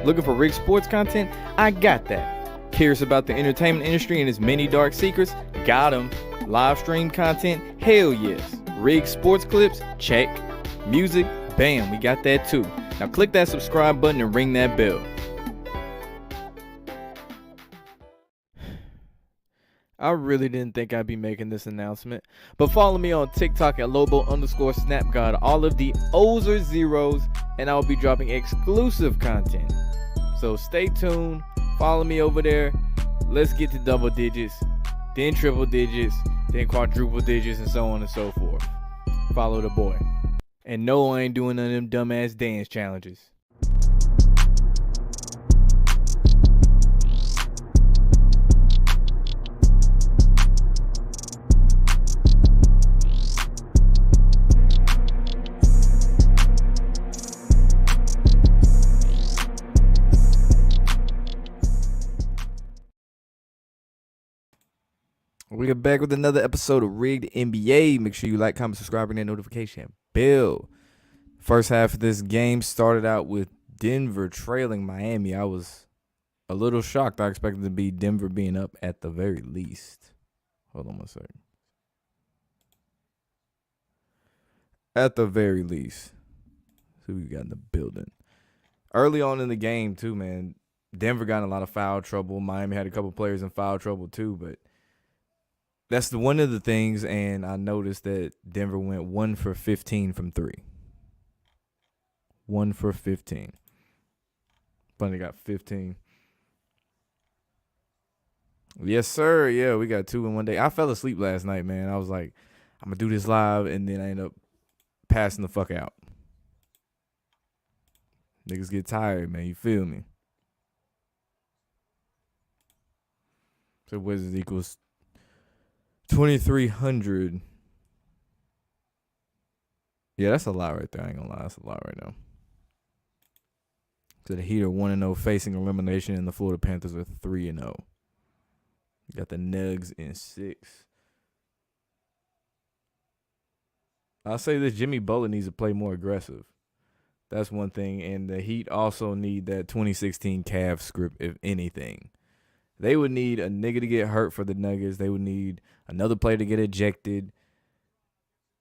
Looking for rig sports content? I got that. Curious about the entertainment industry and its many dark secrets? Got 'em. Live stream content? Hell yes. Rig sports clips? Check. Music? Bam, we got that too. Now click that subscribe button and ring that bell. I really didn't think I'd be making this announcement, but follow me on TikTok at Lobo_SnapGod. All of the O's are zeros, and I'll be dropping exclusive content. So stay tuned, follow me over there. Let's get to double digits, then triple digits, then quadruple digits, and so on and so forth. Follow the boy. And no, I ain't doing none of them dumbass dance challenges. We are back with another episode of Rigged NBA. Make sure you like, comment, subscribe, and that notification bell. First half of this game started out with Denver trailing Miami. I was a little shocked. I expected to be Denver being up at the very least. Hold on one second. At the very least. See who we got in the building. Early on in the game, too, man, Denver got in a lot of foul trouble. Miami had a couple players in foul trouble, too, but that's one of the things, and I noticed that Denver went 1 for 15 from 3. 1 for 15. Bunny got 15. Yes, sir. Yeah, we got 2 in one day. I fell asleep last night, man. I was like, I'm going to do this live, and then I end up passing the fuck out. Niggas get tired, man. You feel me? So Wizards equals 2,300. Yeah, that's a lot right there. I ain't gonna lie, that's a lot right now. So the Heat are 1-0 facing elimination, and the Florida Panthers are 3-0. You got the Nugs in 6. I'll say this: Jimmy Butler needs to play more aggressive. That's one thing, and the Heat also need that 2016 Cavs script, if anything. They would need a nigga to get hurt for the Nuggets. They would need another player to get ejected.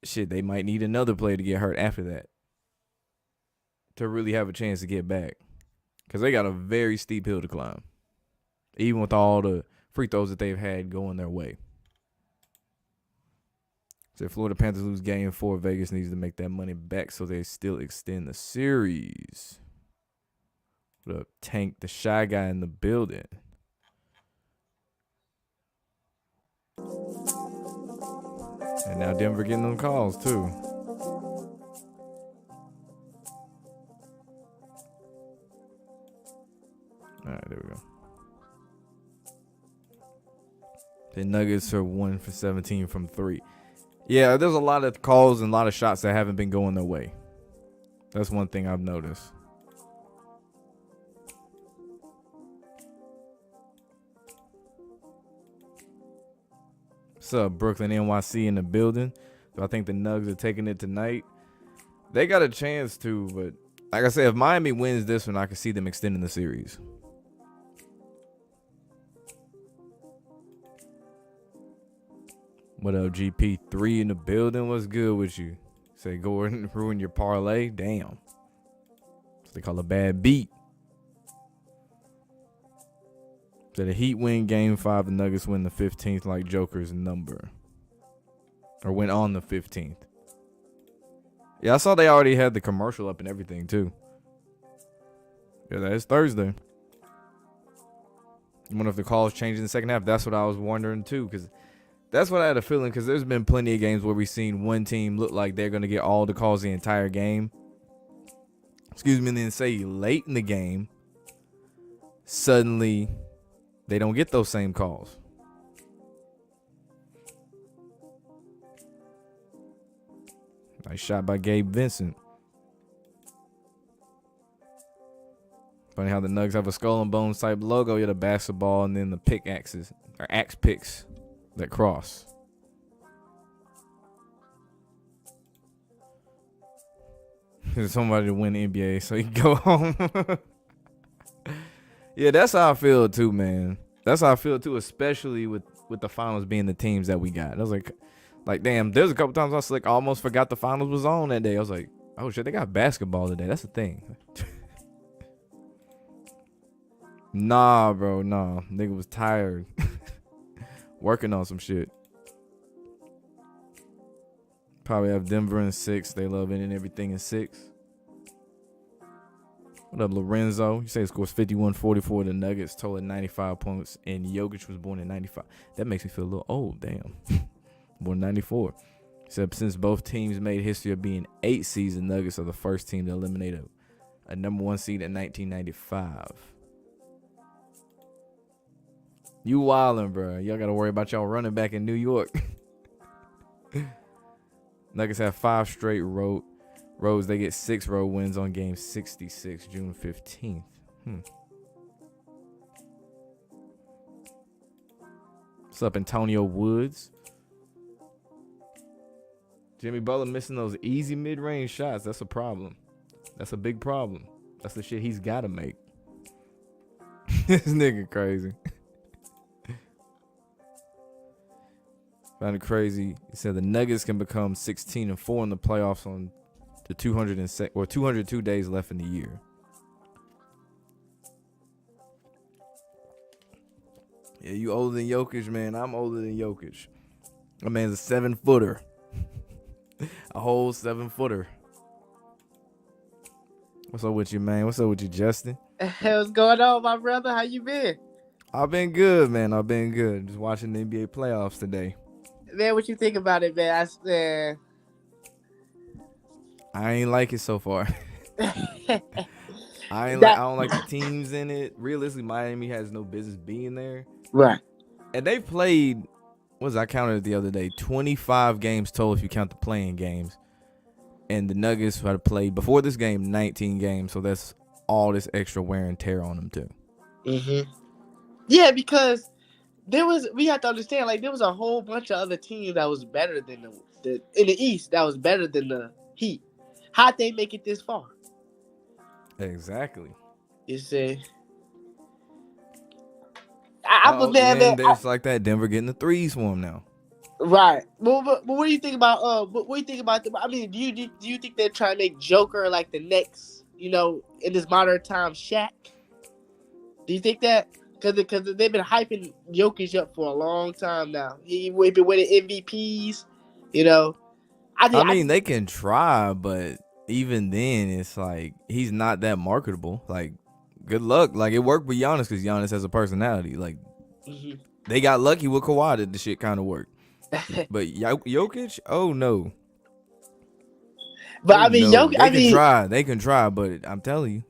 Shit, they might need another player to get hurt after that to really have a chance to get back. Because they got a very steep hill to climb, even with all the free throws that they've had going their way. So if Florida Panthers lose game 4, Vegas needs to make that money back so they still extend the series. What up, Tank, the shy guy in the building? And now Denver getting them calls, too. All right, there we go. The Nuggets are 1 for 17 from 3. Yeah, there's a lot of calls and a lot of shots that haven't been going their way. That's one thing I've noticed. What's up, Brooklyn NYC in the building? So I think the Nugs are taking it tonight. They got a chance to, but like I said, if Miami wins this one, I can see them extending the series. What up, GP3 in the building? What's good with you? Say Gordon ruin your parlay? Damn. That's what they call a bad beat. So the Heat win game 5, the Nuggets win the 15th like Joker's number. Or went on the 15th. Yeah, I saw they already had the commercial up and everything too. Yeah, that is Thursday. I wonder if the calls changed in the second half. That's what I was wondering too, because that's what I had a feeling, because there's been plenty of games where we've seen one team look like they're going to get all the calls the entire game. Excuse me, and then say late in the game, suddenly they don't get those same calls. Nice shot by Gabe Vincent. Funny how the Nugs have a skull and bones type logo. You have the basketball and then the pickaxes, or axe picks that cross. There's somebody to win the NBA so you can go home. Yeah, that's how I feel too, man. That's how I feel too, especially with the finals being the teams that we got. I was like damn. There's a couple times I was like, almost forgot the finals was on that day. I was like, oh shit, they got basketball today. That's the thing. Nah, bro, nah. Nigga was tired, working on some shit. Probably have Denver in 6. They love ending everything in 6. What up, Lorenzo? You say he scores 51-44. The Nuggets total 95 points, and Jokic was born in 95. That makes me feel a little old. Damn. Born in 94. Except since both teams made history of being 8 seeds, the Nuggets are the first team to eliminate a number 1 seed in 1995. You wildin', bro. Y'all got to worry about y'all running back in New York. Nuggets have 5 straight roads. They get 6 road wins on game 66, June 15th. What's up, Antonio Woods? Jimmy Butler missing those easy mid-range shots. That's a problem. That's a big problem. That's the shit he's got to make. This nigga crazy. Found it crazy. He said the Nuggets can become 16-4 in the playoffs on the 202 days left in the year. Yeah, you older than Jokic, man. I'm older than Jokic. My man's a 7-footer. A whole 7-footer. What's up with you, man? What's up with you, Justin? What's going on, my brother? How you been? I've been good, man. I've been good. Just watching the NBA playoffs today. Man, what you think about it, man? I ain't like it so far. I don't like the teams in it. Realistically, Miami has no business being there. Right. And they played, I counted it the other day, 25 games total if you count the playing games. And the Nuggets had played before this game 19 games, so that's all this extra wear and tear on them too. Mm-hmm. Yeah, because we have to understand, like, there was a whole bunch of other teams that was better than the in the East that was better than the Heat. How'd they make it this far? Exactly. You see, there's like that Denver getting the threes for him now. Right. But what do you think about what do you think about I mean, do you think they're trying to make Joker like the next, in this modern time Shaq? Do you think that? Because they've been hyping Jokic up for a long time now. He's been winning MVPs, I mean, they can try, but even then, it's like he's not that marketable. Like, good luck. Like, it worked with Giannis because Giannis has a personality. Like, they got lucky with Kawhi that the shit kind of worked. But Jokic, oh no. But Jokic, they can try, but I'm telling you,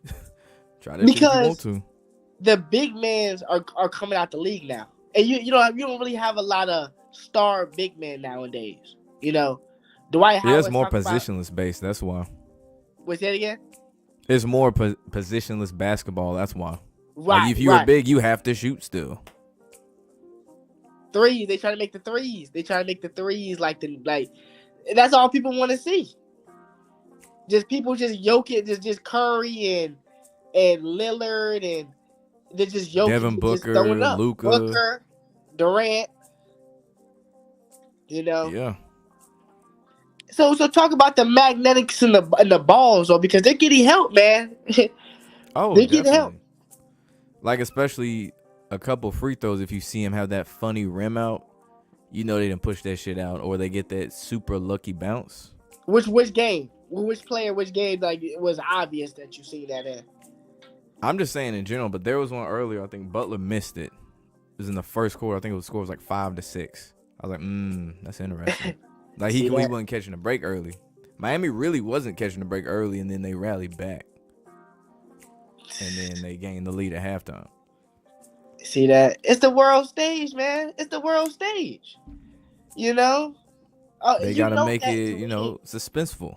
try that shit if you want to. The big men are coming out the league now, and you don't really have a lot of star big men nowadays. Dwight Howard. Yeah, it's more positionless based. That's why. What's that again? It's more positionless basketball. That's why. Right. Like if you were big, you have to shoot still. Threes. They try to make the threes. Like that's all people want to see. Just people just Jokic, just Curry and Lillard and they're just Jokic, Devin Booker, just throwing up. Luka, Booker, Durant. Yeah. So talk about the magnetics in the balls, though, because they're getting help, man. Oh, they're getting help. Like especially a couple free throws. If you see him have that funny rim out, they didn't push that shit out, or they get that super lucky bounce. Which game? Which player? Which game? Like it was obvious that you see that in. I'm just saying in general, but there was one earlier. I think Butler missed it. It was in the first quarter. I think the score was like 5-6. I was like, that's interesting. Like he wasn't catching a break early. Miami really wasn't catching a break early, and then they rallied back, and then they gained the lead at halftime. See that? It's the world stage, man. It's the world stage. They gotta make it, suspenseful.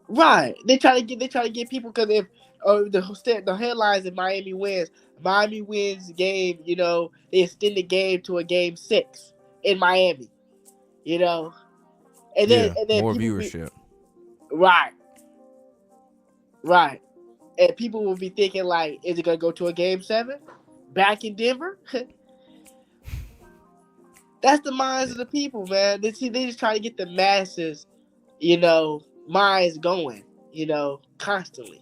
Right. They try to get people because if the headlines if Miami wins game. They extend the game to a game 6 in Miami. And then more viewership. Right. and people will be thinking like, is it gonna go to a game 7 back in Denver? That's the minds of the people, man. They just try to get the masses, minds going, constantly.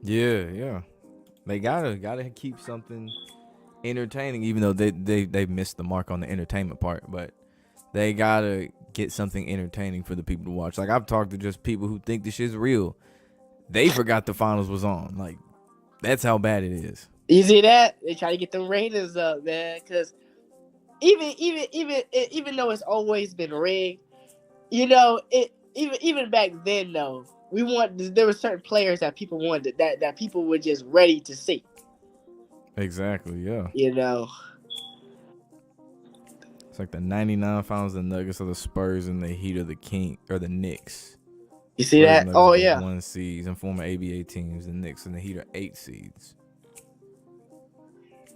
Yeah. They gotta keep something entertaining, even though they missed the mark on the entertainment part. But they gotta get something entertaining for the people to watch. Like, I've talked to just people who think this shit's real. They forgot the finals was on. Like, that's how bad it is. You see that? They try to get the ratings up, man. Because even though it's always been rigged, even back then though, there were certain players that people wanted that people were just ready to see. Exactly, yeah. It's like the 99 finals, the Nuggets of the Spurs and the Heat of the King or the Knicks. You see that? Oh yeah. 1 seeds and former ABA teams, the Knicks and the Heat are 8 seeds.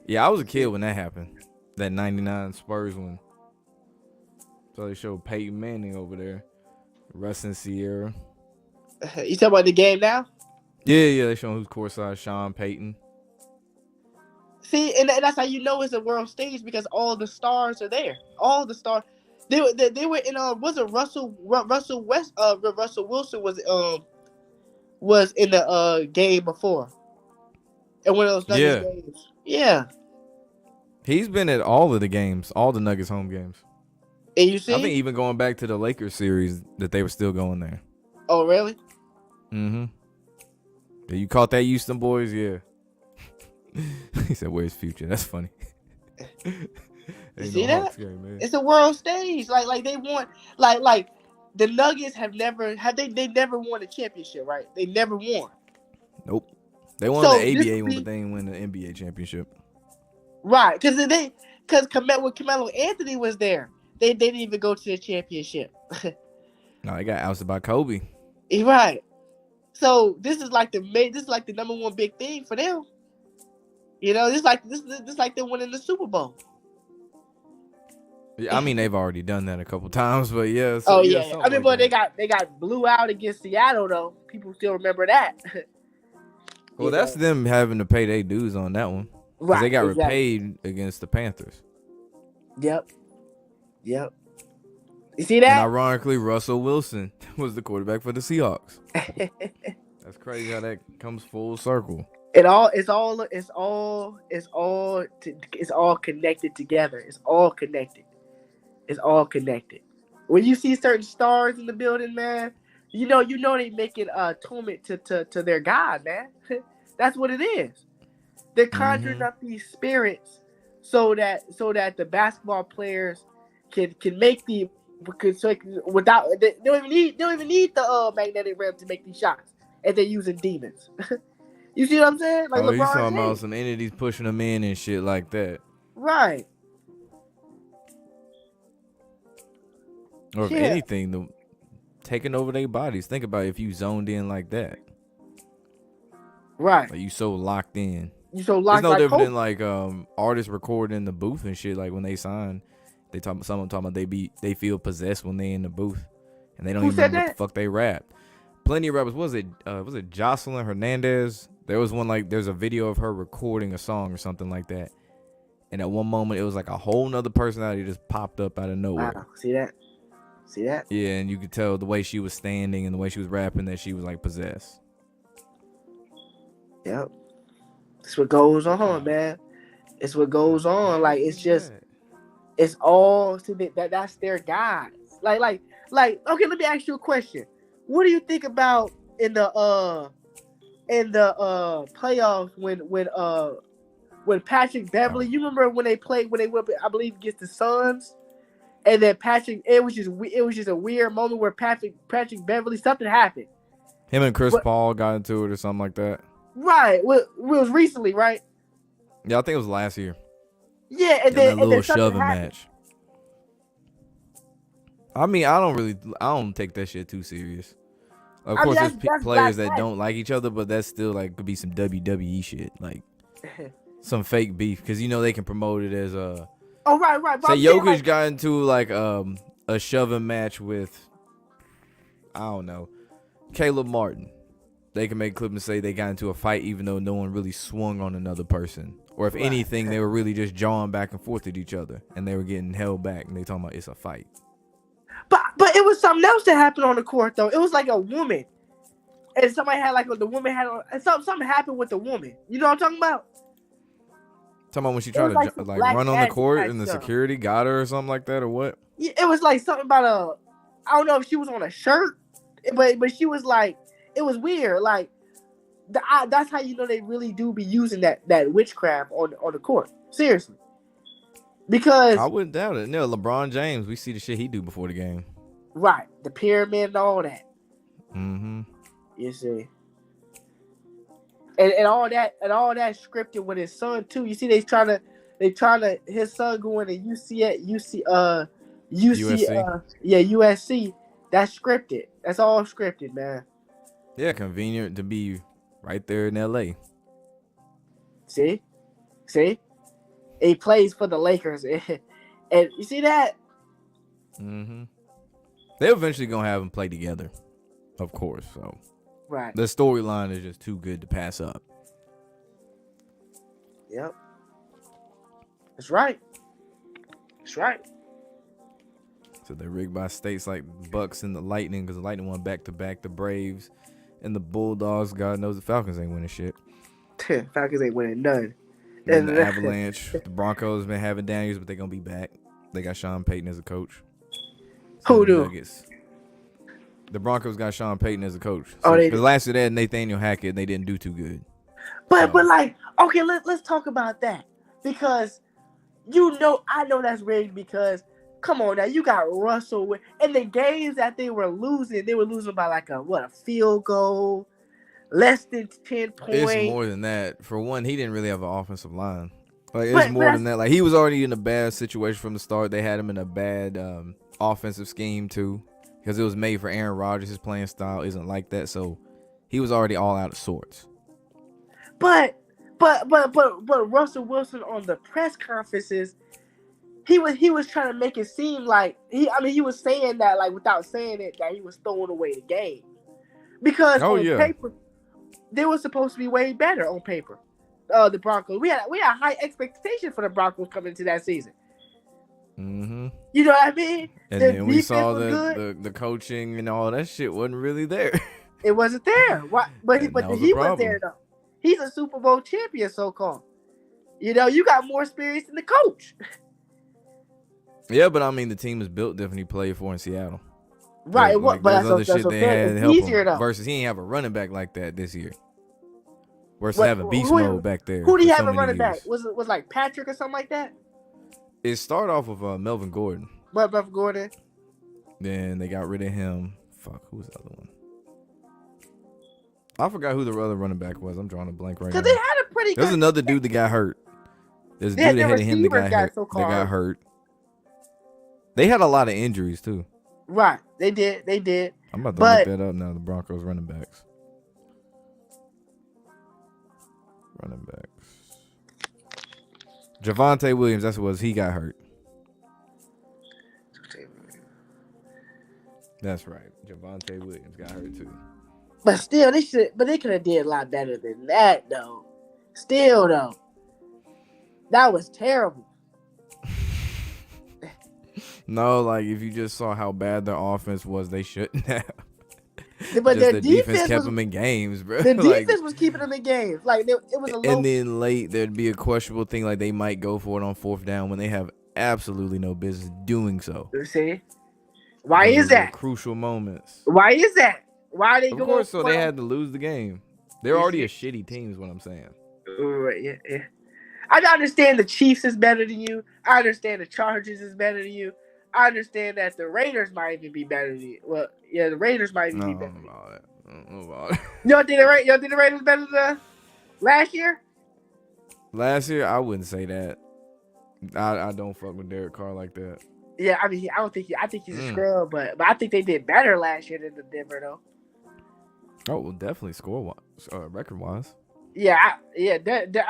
Yeah, I was a kid when that happened. That 99 Spurs one. So they showed Peyton Manning over there. Russ and Sierra. You talking about the game now? Yeah, they showing who's courtside. Sean Payton. See, and that's how you know it's a world stage, because all the stars are there. All the stars. They were in was it Russell Wilson was in the game before. In one of those Nuggets games. Yeah. He's been at all of the games, all the Nuggets home games. And you see? I think even going back to the Lakers series that they were still going there. Oh, really? Mm-hmm. Yeah, you caught that, Houston boys? Yeah. He said, "Where's Future?" That's funny. You see that? Game, it's a world stage. Like they want like the Nuggets they never won a championship, right? They never won. Nope. They won the ABA one, but they didn't win the NBA championship. Right, because when Carmelo Anthony was there, they didn't even go to the championship. No, they got ousted by Kobe. Right. So this is like the number one big thing for them. This is like them winning the Super Bowl. Yeah, I mean, they've already done that a couple times, but yeah. So, I mean, but they got blew out against Seattle though. People still remember that. Well, that's them having to pay their dues on that one. Because they got repaid against the Panthers. Yep. You see that? And ironically, Russell Wilson was the quarterback for the Seahawks. That's crazy how that comes full circle. It's all connected together. It's all connected. When you see certain stars in the building, man, you know they making atonement to their God, man. That's what it is. They're conjuring up these spirits so that the basketball players can make without they don't even need the magnetic rim to make these shots, and they're using demons. You see what I'm saying? Like, he's talking about some entities pushing them in and shit like that. Right. Or if anything, taking over their bodies. Think about if you zoned in like that. Right. Like, you so locked in. You so locked. It's no different than like artists recording in the booth and shit. Like when they sign, someone talking about they feel possessed when they in the booth, and they don't even know what the fuck they rap. Plenty of rappers. Was it Jocelyn Hernandez? There was one, like, there's a video of her recording a song or something like that. And at one moment, it was like a whole nother personality just popped up out of nowhere. Wow. See that? Yeah, and you could tell the way she was standing and the way she was rapping that she was, like, possessed. Yep. That's what goes on, man. It's what goes on. Like, it's just, it's all, that's their guys. Like, okay, let me ask you a question. What do you think about in the playoffs when Patrick Beverly? You remember when they went, I believe, against the Suns, and then it was just a weird moment where Patrick Beverly, something happened. Him and Chris Paul got into it or something like that. Right. It was recently, right? Yeah, I think it was last year. Yeah, and then that little shoving match. I mean, I don't take that shit too serious. Of course, there's players that don't like each other, but that's still like could be some WWE shit, like some fake beef, because they can promote it as a. Oh right. Say Jokic got into like a shoving match with, I don't know, Caleb Martin. they can make a clip and say they got into a fight even though no one really swung on another person. Or if Right. anything, they were really just jawing back and forth at each other and they were getting held back and they talking about it's a fight. But it was something else that happened on the court though. It was like a woman, and somebody had like the woman had and something happened with the woman. You know what I'm talking about? Talking about when she tried like to some like black run on the magic court type and the stuff. security got her or something like that or what? Yeah, it was like something about I don't know if she was on a shirt, but she was like, it was weird. Like that's how you know they really do be using that witchcraft on the court. Seriously, because I wouldn't doubt it. No, LeBron James, we see the shit he do before the game. right, the pyramid and all that. Mm-hmm. You see. And all that scripted with his son too. You see, they trying to his son going to USC. That's scripted. That's all scripted, man. Yeah, convenient to be right there in LA. See, he plays for the Lakers, and you see that. Mm-hmm. They're eventually gonna have them play together, of course. So. Right. The storyline is just too good to pass up. Yep. That's right. So they're rigged by states like Bucks and the Lightning because the Lightning won back-to-back. The Braves and the Bulldogs, God knows the Falcons ain't winning shit. Falcons ain't winning none. And the Avalanche, the Broncos been having down years, but they're going to be back. They got Sean Payton as a coach. So who do? Nuggets. The Broncos got Sean Payton as a coach. So, because last year they had Nathaniel Hackett and they didn't do too good. But like, okay, let's talk about that. Because I know that's rigged because come on now, you got Russell in the games that they were losing by like a field goal, less than 10 points. It's more than that. For one, he didn't really have an offensive line. Like it's more than that. Like he was already in a bad situation from the start. They had him in a bad offensive scheme too. Because it was made for Aaron Rodgers. His playing style isn't like that, so he was already all out of sorts. But Russell Wilson on the press conferences, he was trying to make it seem like he was saying that like without saying it that he was throwing away the game. Because on paper, they were supposed to be way better on paper. The Broncos. We had high expectations for the Broncos coming into that season. Mm-hmm. You know what I mean? And then we saw the coaching and all that shit wasn't really there. It wasn't there. Why? But he was there though. He's a Super Bowl champion, so called. You know, you got more experience than the coach. Yeah, but I mean, the team is built different. He played for in Seattle. Right. Like, but there's other shit they had to help easier him. though. Versus he ain't have a running back like that this year. Versus having beast mode back there. Who do you have a running back? Was like Patrick or something like that? It started off with Melvin Gordon. Melvin Gordon. Then they got rid of him. Fuck, who was the other one? I forgot who the other running back was. I'm drawing a blank right now. Because they had a pretty good... There's another dude that got hurt. There's a dude ahead of him that got hurt. They had a lot of injuries, too. Right. They did. I'm about to look that up now, the Broncos running backs. Javonte Williams, that's what it was. He got hurt. That's right. Javonte Williams got hurt too. But still, they could have did a lot better than that, though. Still, though, that was terrible. No, like if you just saw how bad their offense was, they shouldn't have. But their defense kept them in games, bro. The defense was keeping them in games. Like it was a low. And then late, there'd be a questionable thing, like they might go for it on fourth down when they have absolutely no business doing so. You see, why is that? Crucial moments. Why is that? Why are they going? Of course, so they had to lose the game. They're already a shitty team, is what I'm saying. Right, yeah. I understand the Chiefs is better than you. I understand the Chargers is better than you. I understand that the Raiders might even be better than you. Well, yeah, the Raiders might even be better. I don't know about it. You don't think the Raiders better than last year? Last year, I wouldn't say that. I don't fuck with Derek Carr like that. Yeah, I mean, I think he's a scrub, but I think they did better last year than the Denver though. Oh, well, definitely record wise. Yeah, I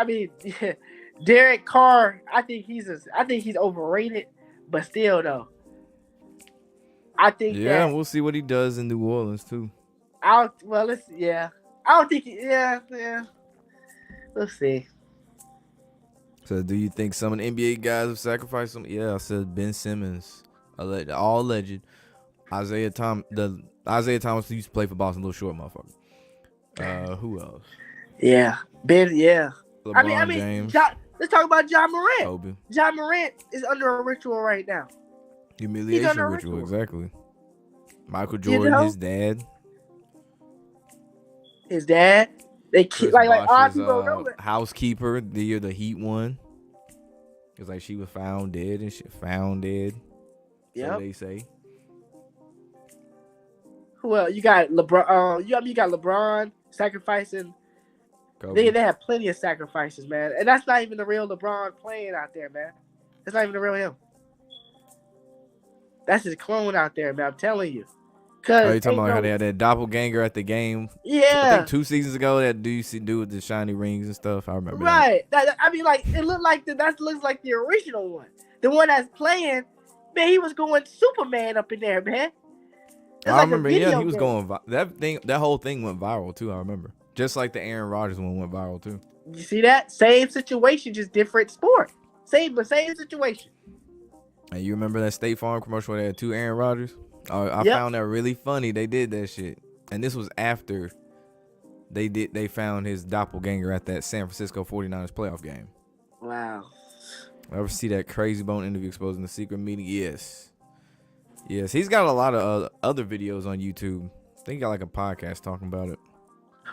mean, Derek Carr. I think he's overrated, but still though. I think we'll see what he does in New Orleans too. Yeah. I don't think. Yeah. Let's see. So, do you think some of the NBA guys have sacrificed some? Yeah, I said Ben Simmons, all alleged. Isaiah Thomas used to play for Boston, little short motherfucker. Who else? Yeah, Ben. Yeah. LeBron James, let's talk about John Morant. Kobe. John Morant is under a ritual right now. Humiliation ritual, exactly. Michael Jordan, his dad. They keep like housekeeper the year the Heat won. It's like she was found dead and shit. Found dead. Yeah. So they say. Who else? You got LeBron. You got LeBron sacrificing. Kobe. They have plenty of sacrifices, man, and that's not even the real LeBron playing out there, man. That's not even the real him. That's his clone out there, man. I'm telling you. You talking about how they had that doppelganger at the game? Yeah. I think 2 seasons ago, that dude with the shiny rings and stuff. I remember. Right. I mean, like it looked like that looks like the original one. The one that's playing, man. He was going Superman up in there, man. I remember. Yeah, he was going. That whole thing went viral too. I remember. Just like the Aaron Rodgers one went viral too. You see that? Same situation, just different sport. Same situation. And you remember that State Farm commercial where they had 2 Aaron Rodgers? I found that really funny. They did that shit, and this was after they found his doppelganger at that San Francisco 49ers playoff game. Wow. Ever see that Crazy Bone interview exposing the secret meeting? Yes. He's got a lot of other videos on YouTube. I think he got like a podcast talking about it.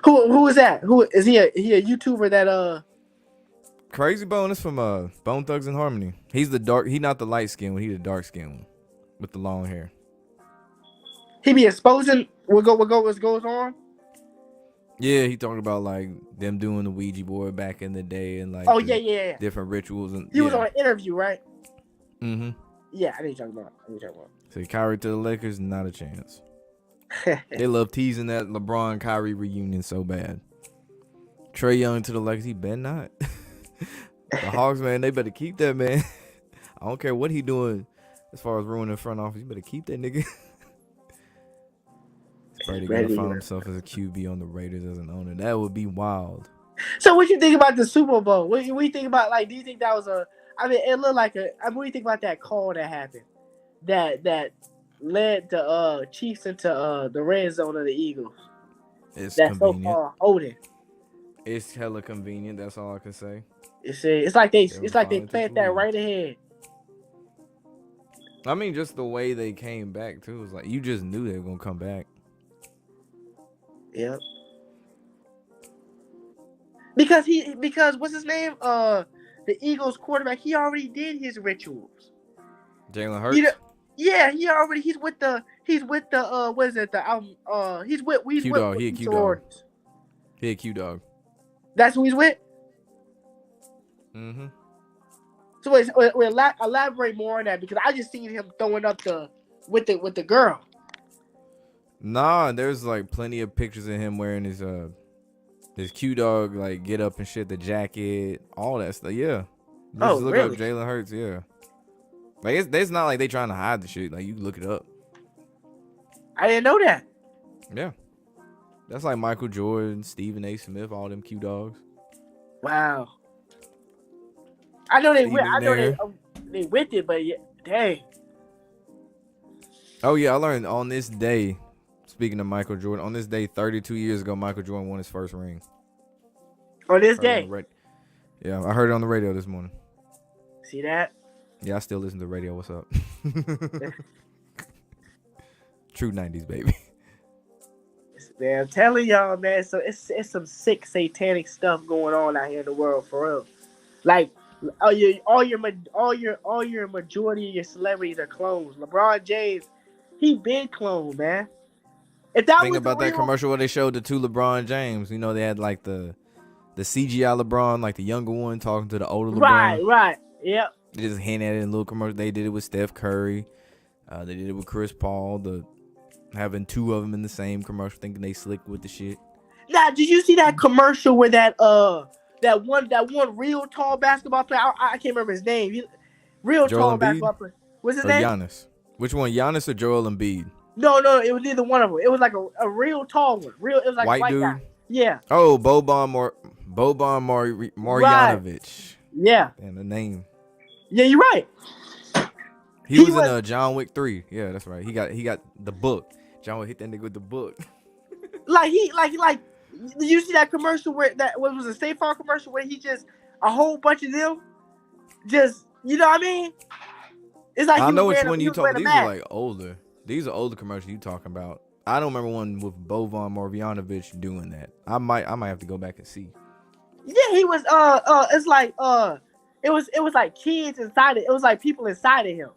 Who is that? Who is he? A YouTuber that Crazy Bone is from Bone Thugs and Harmony. He's the dark. He not the light skin one. He the dark skin one with the long hair. He be exposing what goes on. Yeah, he talking about like them doing the Ouija board back in the day and like different rituals and he was on an interview, right? Mm-hmm. Yeah, I didn't talk about. So Kyrie to the Lakers, not a chance. They love teasing that LeBron Kyrie reunion so bad. Trae Young to the Lakers, he better not. The Hawks, man, they better keep that man. I don't care what he doing as far as ruining the front office. You better keep that nigga. Brady gonna find himself as a QB on the Raiders as an owner. That would be wild. So what you think about the Super Bowl? What you think about, like, do you think that was I mean, it looked like what do you think about that call that happened? That led the Chiefs into the red zone of the Eagles. It's that's convenient. So far holding. It's hella convenient. That's all I can say. It's like they plant that right ahead. I mean, just the way they came back too was like you just knew they were gonna come back. Yep. Because what's his name? The Eagles quarterback. He already did his rituals. Jalen Hurts. He's with the what is it? He's with Q-Dog. He a Q-Dog. He a Q-Dog. That's who he's with? Mm-hmm. So wait, elaborate more on that, because I just seen him throwing up with the girl. Nah, there's like plenty of pictures of him wearing his Q-Dog like get up and shit, the jacket, all that stuff. Yeah. Just look up Jalen Hurts, yeah. Like it's not like they trying to hide the shit. Like you look it up. I didn't know that. Yeah. That's like Michael Jordan, Stephen A. Smith, all them Q-Dogs. Wow. I know they with it, but yeah, dang. Oh yeah, I learned on this day. Speaking of Michael Jordan, on this day 32 years ago, Michael Jordan won his first ring. On this day? Yeah, I heard it on the radio this morning. See that? Yeah, I still listen to the radio. What's up? True 90s, baby. Man, I'm telling y'all, man. So it's some sick satanic stuff going on out here in the world, for real. Like all your majority of your celebrities are clones. LeBron James, he been cloned, man. If that Think about that commercial where they showed the 2 LeBron James. You know, they had like the CGI LeBron, like the younger one talking to the older LeBron. Right. Yep. They just hint at it in little commercials. They did it with Steph Curry. They did it with Chris Paul. Having 2 of them in the same commercial, thinking they slick with the shit. Now, did you see that commercial where that one real tall basketball player? I can't remember his name. Tall basketball player. What's his name? Giannis. Which one, Giannis or Joel Embiid? No, it was neither one of them. It was like a real tall one. It was like white a white dude. guy. Yeah. Oh, Right. Marjanovic. Yeah. And the name. Yeah, you're right. He was in John Wick 3. Yeah, that's right. He got the book. John Wick hit that nigga with the book. like. Did you see that commercial where that what was a State Farm commercial where he just a whole bunch of them just you know what I mean? It's like I know which one he you was wearing talking. a These are mask. like older. These are older commercials you talking about. I don't remember one with Boban Marjanovic doing that. I might have to go back and see. Yeah, he was it's like it was like kids inside it. It was like people inside of him.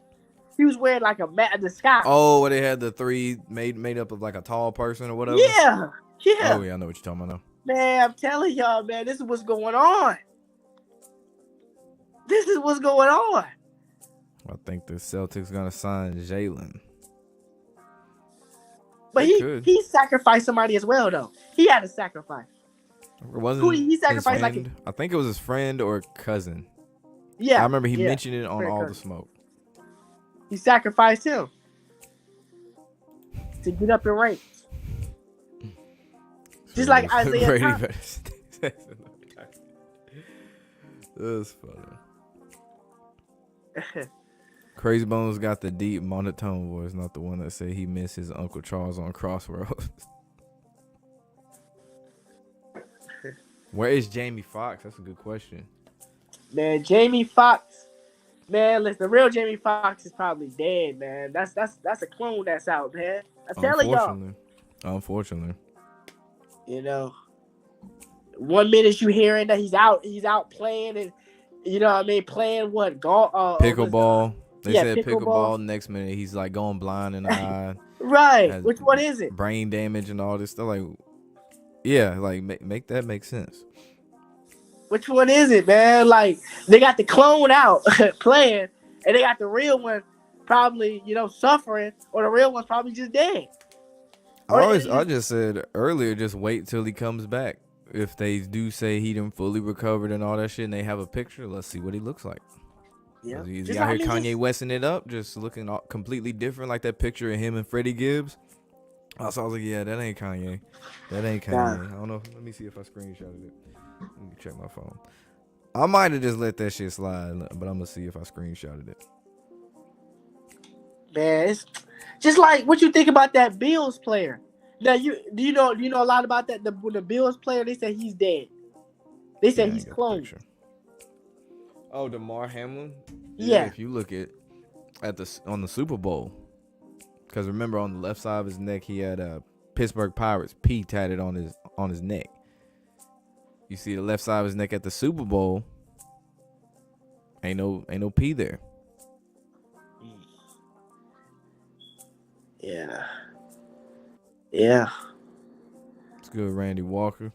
He was wearing like a disguise. Oh, where they had the three made up of like a tall person or whatever. Yeah. Yeah. Oh yeah, I know what you're talking about now. Man, I'm telling y'all, man, this is what's going on. This is what's going on. I think the Celtics gonna sign Jalen. But he sacrificed somebody as well, though. He had to sacrifice. It wasn't Who he sacrificed his friend. I think it was his friend or cousin. Yeah. I remember he mentioned it on All the Smoke. He sacrificed him to get up in ranks. Just like Isaiah Brady Thomas. That's funny. Crazy Bones got the deep monotone voice, not the one that said he missed his Uncle Charles on Crossroads. Where is Jamie Foxx? That's a good question. Man, Jamie Foxx. Man, listen, the real Jamie Foxx is probably dead, man. That's a clone that's out, man. I'm telling y'all. Unfortunately. You know, 1 minute you hearing that he's out playing and you know what I mean, playing what golf pickleball. They said pickleball. Next minute he's like going blind in the eye. Right. Which one is it? Brain damage and all this stuff. Like, yeah, like make that make sense. Which one is it, man? Like they got the clone out playing, and they got the real one probably suffering, or the real one's probably just dead. I just said earlier, just wait till he comes back. If they do say he done fully recovered and all that shit, and they have a picture, let's see what he looks like. Yeah, he's out here Kanye Westing it up, just looking completely different, like that picture of him and Freddie Gibbs. So I was like, yeah, that ain't Kanye. That ain't Kanye. I don't know. Let me see if I screenshotted it. Let me check my phone. I might have just let that shit slide, but I'm gonna see if I screenshotted it. Man, it's just like what you think about that Bills player. Now, do you know a lot about that? The Bills player, they said he's dead. They said he's cloned. Oh, DeMar Hamlin. Yeah. If you look on the Super Bowl, because remember on the left side of his neck he had a Pittsburgh Pirates P tatted on his neck. You see the left side of his neck at the Super Bowl. Ain't no P there. Yeah. Yeah. It's good, Randy Walker.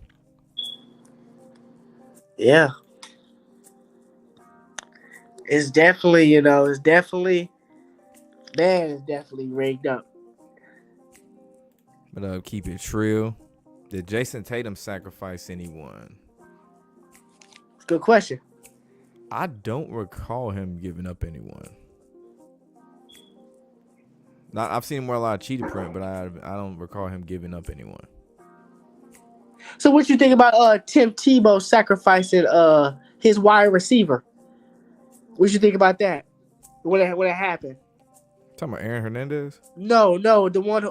Yeah. It's definitely, it's definitely rigged up. But keep it trill. Did Jason Tatum sacrifice anyone? Good question. I don't recall him giving up anyone. I've seen him wear a lot of cheetah print, but I don't recall him giving up anyone. So what you think about Tim Tebow sacrificing his wide receiver? What you think about that? When it happened? Talking about Aaron Hernandez? No, the one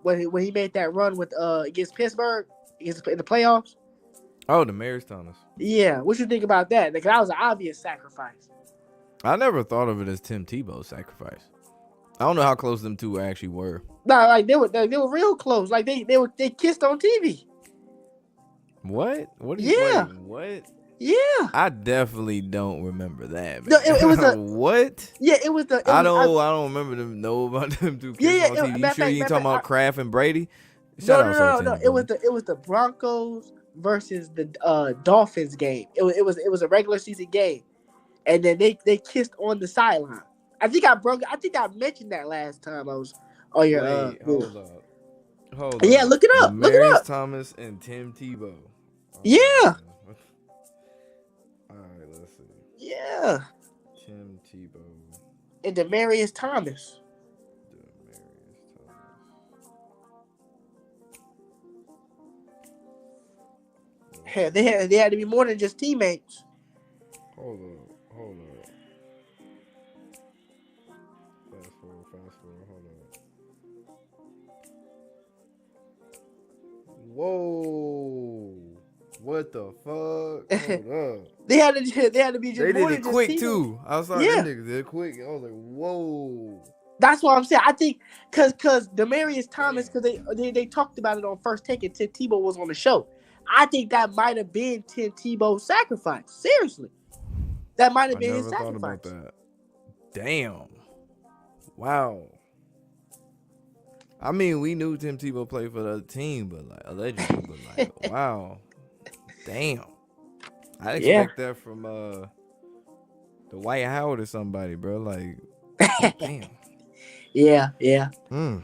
when he made that run with against Pittsburgh in the playoffs. Oh, Demaryius Thomas. Yeah, what you think about that? Because that was an obvious sacrifice. I never thought of it as Tim Tebow's sacrifice. I don't know how close them two actually were. Nah, like they were real close. Like they kissed on TV. What? What? What? Yeah. I definitely don't remember that. Man. No, it was what? Yeah, it was the. I don't remember them. Know about them two kissing on TV. You sure you ain't talking about Kraft and Brady? No. It was the Broncos versus the Dolphins game. It was a regular season game, and then they kissed on the sideline. I think I mentioned that last time I was on your. Wait, hold up. Yeah, look it up. Demaryius Thomas and Tim Tebow. Yeah. All right, let's see. Yeah. Tim Tebow and Demaryius Thomas. they had to be more than just teammates. Hold up. Fast forward. Hold up. Whoa. What the fuck? Hold up. They had to be just They more did than it just quick teammates. too. I was like, Yeah. them niggas did it quick. I was like, whoa. That's what I'm saying. I think because Demarius Thomas, because they talked about it on First Take, and Tim Tebow was on the show. I think that might have been Tim Tebow's sacrifice. Seriously, that might have been his sacrifice. I never thought about that. Damn. Wow. I mean, we knew Tim Tebow played for the other team, but like allegedly, but like, wow. Damn. I expect that from the White Howard or somebody, bro. Like, damn. Yeah. Well,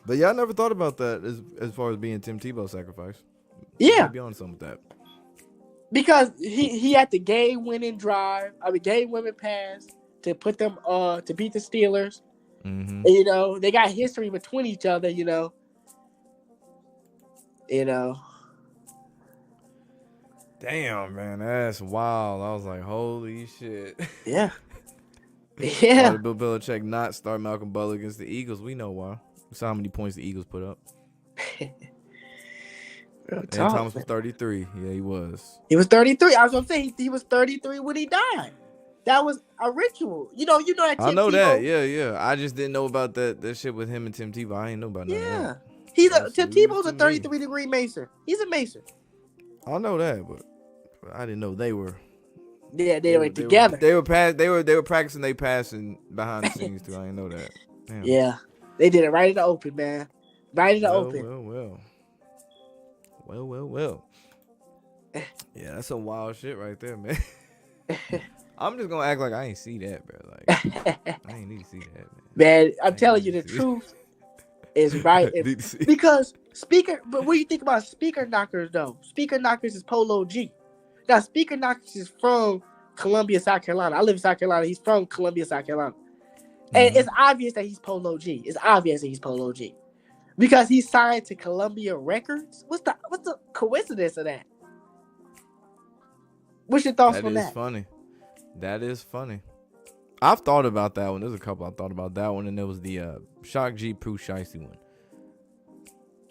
but y'all never thought about that as far as being Tim Tebow's sacrifice. Yeah. Be on something with that. Because he had the game-winning pass to put them to beat the Steelers. Mm-hmm. And, they got history between each other. Damn, man, that's wild. I was like, holy shit. Yeah. Why did Bill Belichick not start Malcolm Butler against the Eagles? We know why. We saw how many points the Eagles put up. And Thomas was 33. Yeah, he was. He was 33. I was gonna say he was 33 when he died. That was a ritual. You know that. I know that. Yeah. I just didn't know about that shit with him and Tim Tebow. I ain't know about none of that. Tim Tebow's a 33-degree Mason. He's a Mason. I know that, but I didn't know they were. Yeah, they were together. They were practicing they passing behind the scenes too. I didn't know that. Damn. Yeah, they did it right in the open, man. Right in the open. Well. Yeah, that's some wild shit right there, man. I'm just gonna act like I ain't see that, bro. Like I ain't need to see that, man. I'm telling you the truth is right. Because but what do you think about Speaker Knockers though? Speaker Knockers is Polo G. Now Speaker Knockers is from Columbia, South Carolina. I live in South Carolina. He's from Columbia, South Carolina. And it's obvious that he's Polo G. Because he signed to Columbia Records. What's the coincidence of that? What's your thoughts on that? That is funny. I've thought about that one. There's a couple I thought about that one, and there was the Shock G Pooh Shiesty one.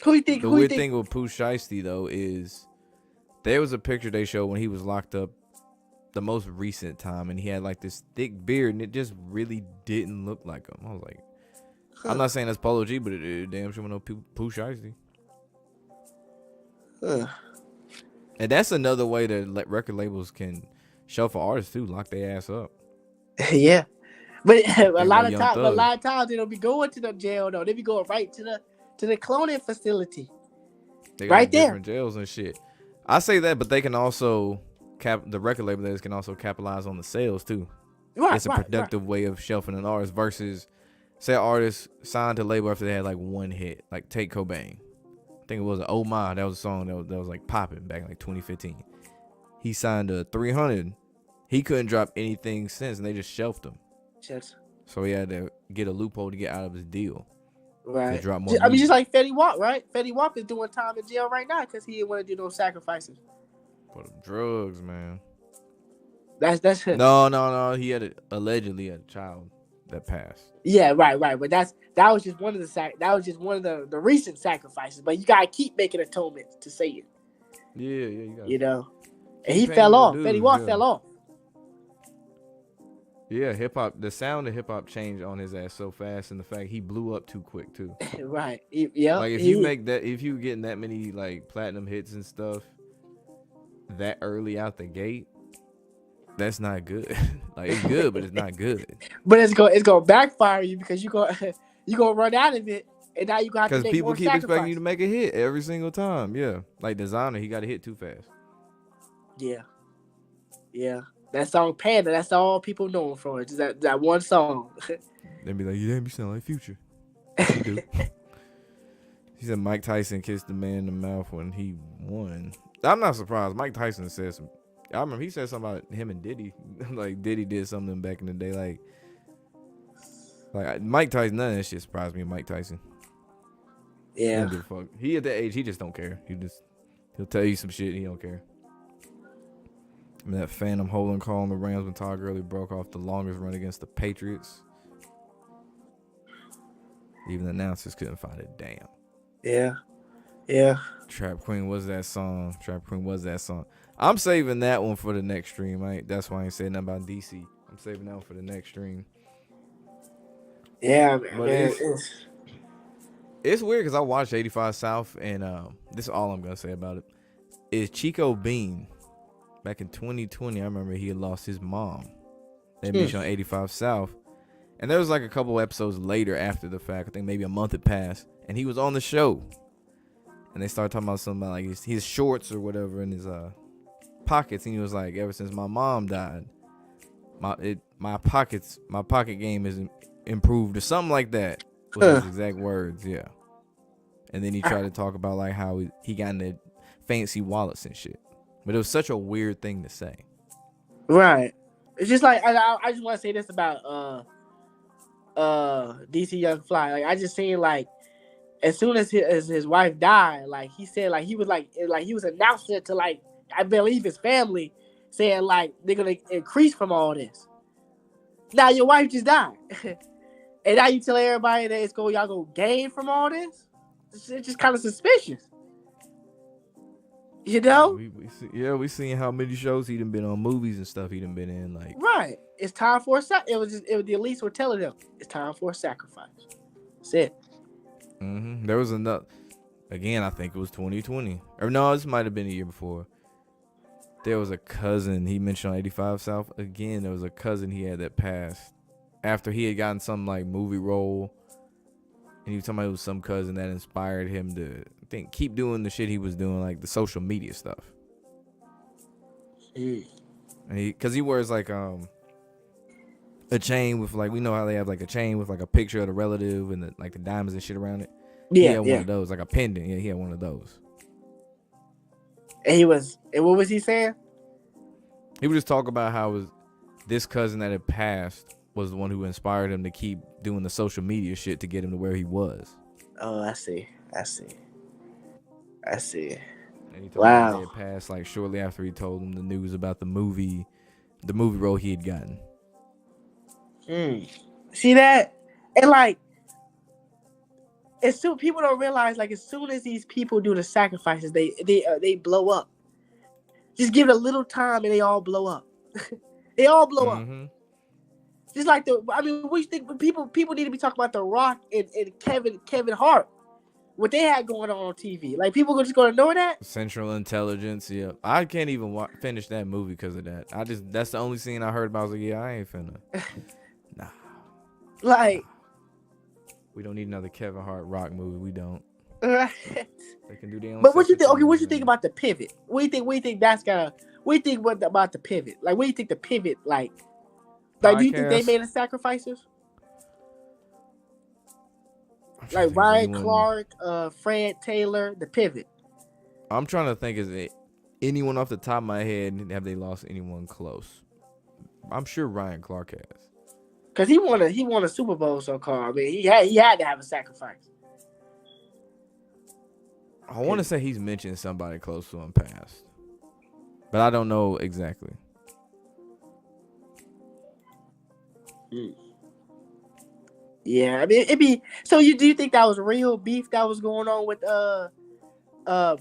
Who you think? The weird thing with Pooh Shiesty though is there was a picture they showed when he was locked up the most recent time, and he had like this thick beard, and it just really didn't look like him. I was like, I'm not saying that's Polo G, but it damn sure know Pooh Shiesty. And that's another way that record labels can shuffle artists too, lock their ass up. Yeah, but a lot of times they don't be going to the jail though. They be going right to the cloning facility. They got right different jails and shit. I say that, but they can also the record labels can also capitalize on the sales too. It's a productive way of shelving an artist versus say an artist signed to label after they had like one hit, like Take Cobain. I think it was Oh My. That was a song that was like popping back in like 2015. He signed to 300. He couldn't drop anything since, and they just shelved him. Yes. So he had to get a loophole to get out of his deal. Right. To drop more music. Just like Fetty Wap, right? Fetty Wap is doing time in jail right now because he didn't want to do no sacrifices. For the drugs, man. That's him. No. He allegedly had a child that passed. Yeah, right. But that was just one of the recent sacrifices. But you gotta keep making atonement to say it. Yeah. You know, and he fell off. Fetty Wap fell off. Yeah, hip hop. The sound of hip hop changed on his ass so fast, and the fact he blew up too quick too. Right. Yeah. Like if you getting that many like platinum hits and stuff that early out the gate, that's not good. Like it's good, but it's not good. But it's gonna backfire you because you gonna run out of it, and now you gonna have to make people more keep expecting you to make a hit every single time. Yeah, like Designer, he got to hit too fast. Yeah. That song Panda, that's all people know him for. Just that one song. They be like, you sound like Future. You do. He said Mike Tyson kissed the man in the mouth when he won. I'm not surprised. Mike Tyson said some. I remember he said something about him and Diddy. Like Diddy did something back in the day. Like Mike Tyson, none of that shit surprised me. Mike Tyson. Yeah. He at that age, he just don't care. He'll tell you some shit. He don't care. I mean, that phantom holding call on the Rams when Todd Gurley broke off the longest run against the Patriots. Even the announcers couldn't find it. Damn. Yeah. Trap Queen was that song. I'm saving that one for the next stream. That's why I ain't saying nothing about DC. I'm saving that one for the next stream. Yeah, But man. It's weird because I watched 85 South, and this is all I'm gonna say about it. Is Chico Bean back in 2020? I remember he had lost his mom. They mentioned on 85 South, and there was like a couple episodes later after the fact. I think maybe a month had passed, and he was on the show, and they started talking about something about like his shorts or whatever in his pockets, and he was like, ever since my mom died, my pocket game is improved or something like that. Was his exact words, yeah. And then he tried to talk about like how he got into fancy wallets and shit, but it was such a weird thing to say. Right. It's just like I just want to say this about DC Young Fly. Like I just seen like as soon as his wife died, like he said like he was announcing it to like I believe his family, saying like they're gonna increase from all this. Now your wife just died. And now you tell everybody that y'all gonna gain from all this? It's just kind of suspicious. You know? We seen how many shows he done been on, movies and stuff he done been in. Like, right. It's time for the elites were telling him it's time for a sacrifice. That's it. There was another. Again, I think it was 2020. Or no, this might have been a year before. There was a cousin he mentioned on 85 South. Again, there was a cousin he had that passed after he had gotten some like movie role, and he was talking about it was some cousin that inspired him to keep doing the shit he was doing, like the social media stuff. And because he wears like a chain with like, we know how they have like a chain with like a picture of the relative and like the diamonds and shit around it. He had one of those, like a pendant. Yeah, he had one of those. And what was he saying? He would just talk about how this cousin that had passed was the one who inspired him to keep doing the social media shit to get him to where he was. Oh, I see. And he told him he had passed like shortly after he told him the news about the movie role he had gotten. See that? And like, people don't realize, like, as soon as these people do the sacrifices, they blow up. Just give it a little time and they all blow up. They all blow up. Just like we think people need to be talking about The Rock and Kevin Hart, what they had going on TV. Like, people are just going to know that. Central Intelligence, yeah. I can't even finish that movie because of that. That's the only scene I heard about. I was like, yeah, I ain't finna. Nah. Like, we don't need another Kevin Hart Rock movie. We don't. Right. They can do their own. But what you think? Okay, what you think about the pivot? What do you think? What do you think about the pivot? Like, what do you think the pivot like? Like, do you think they made the sacrifices? Like Ryan Clark, Fred Taylor, the pivot. I'm trying to think, is it anyone off the top of my head, have they lost anyone close? I'm sure Ryan Clark has. Cause he won a Super Bowl so called. I mean, he had to have a sacrifice. I want to say he's mentioned somebody close to him past, but I don't know exactly. Yeah, I mean, it'd be. So do you think that was real beef that was going on with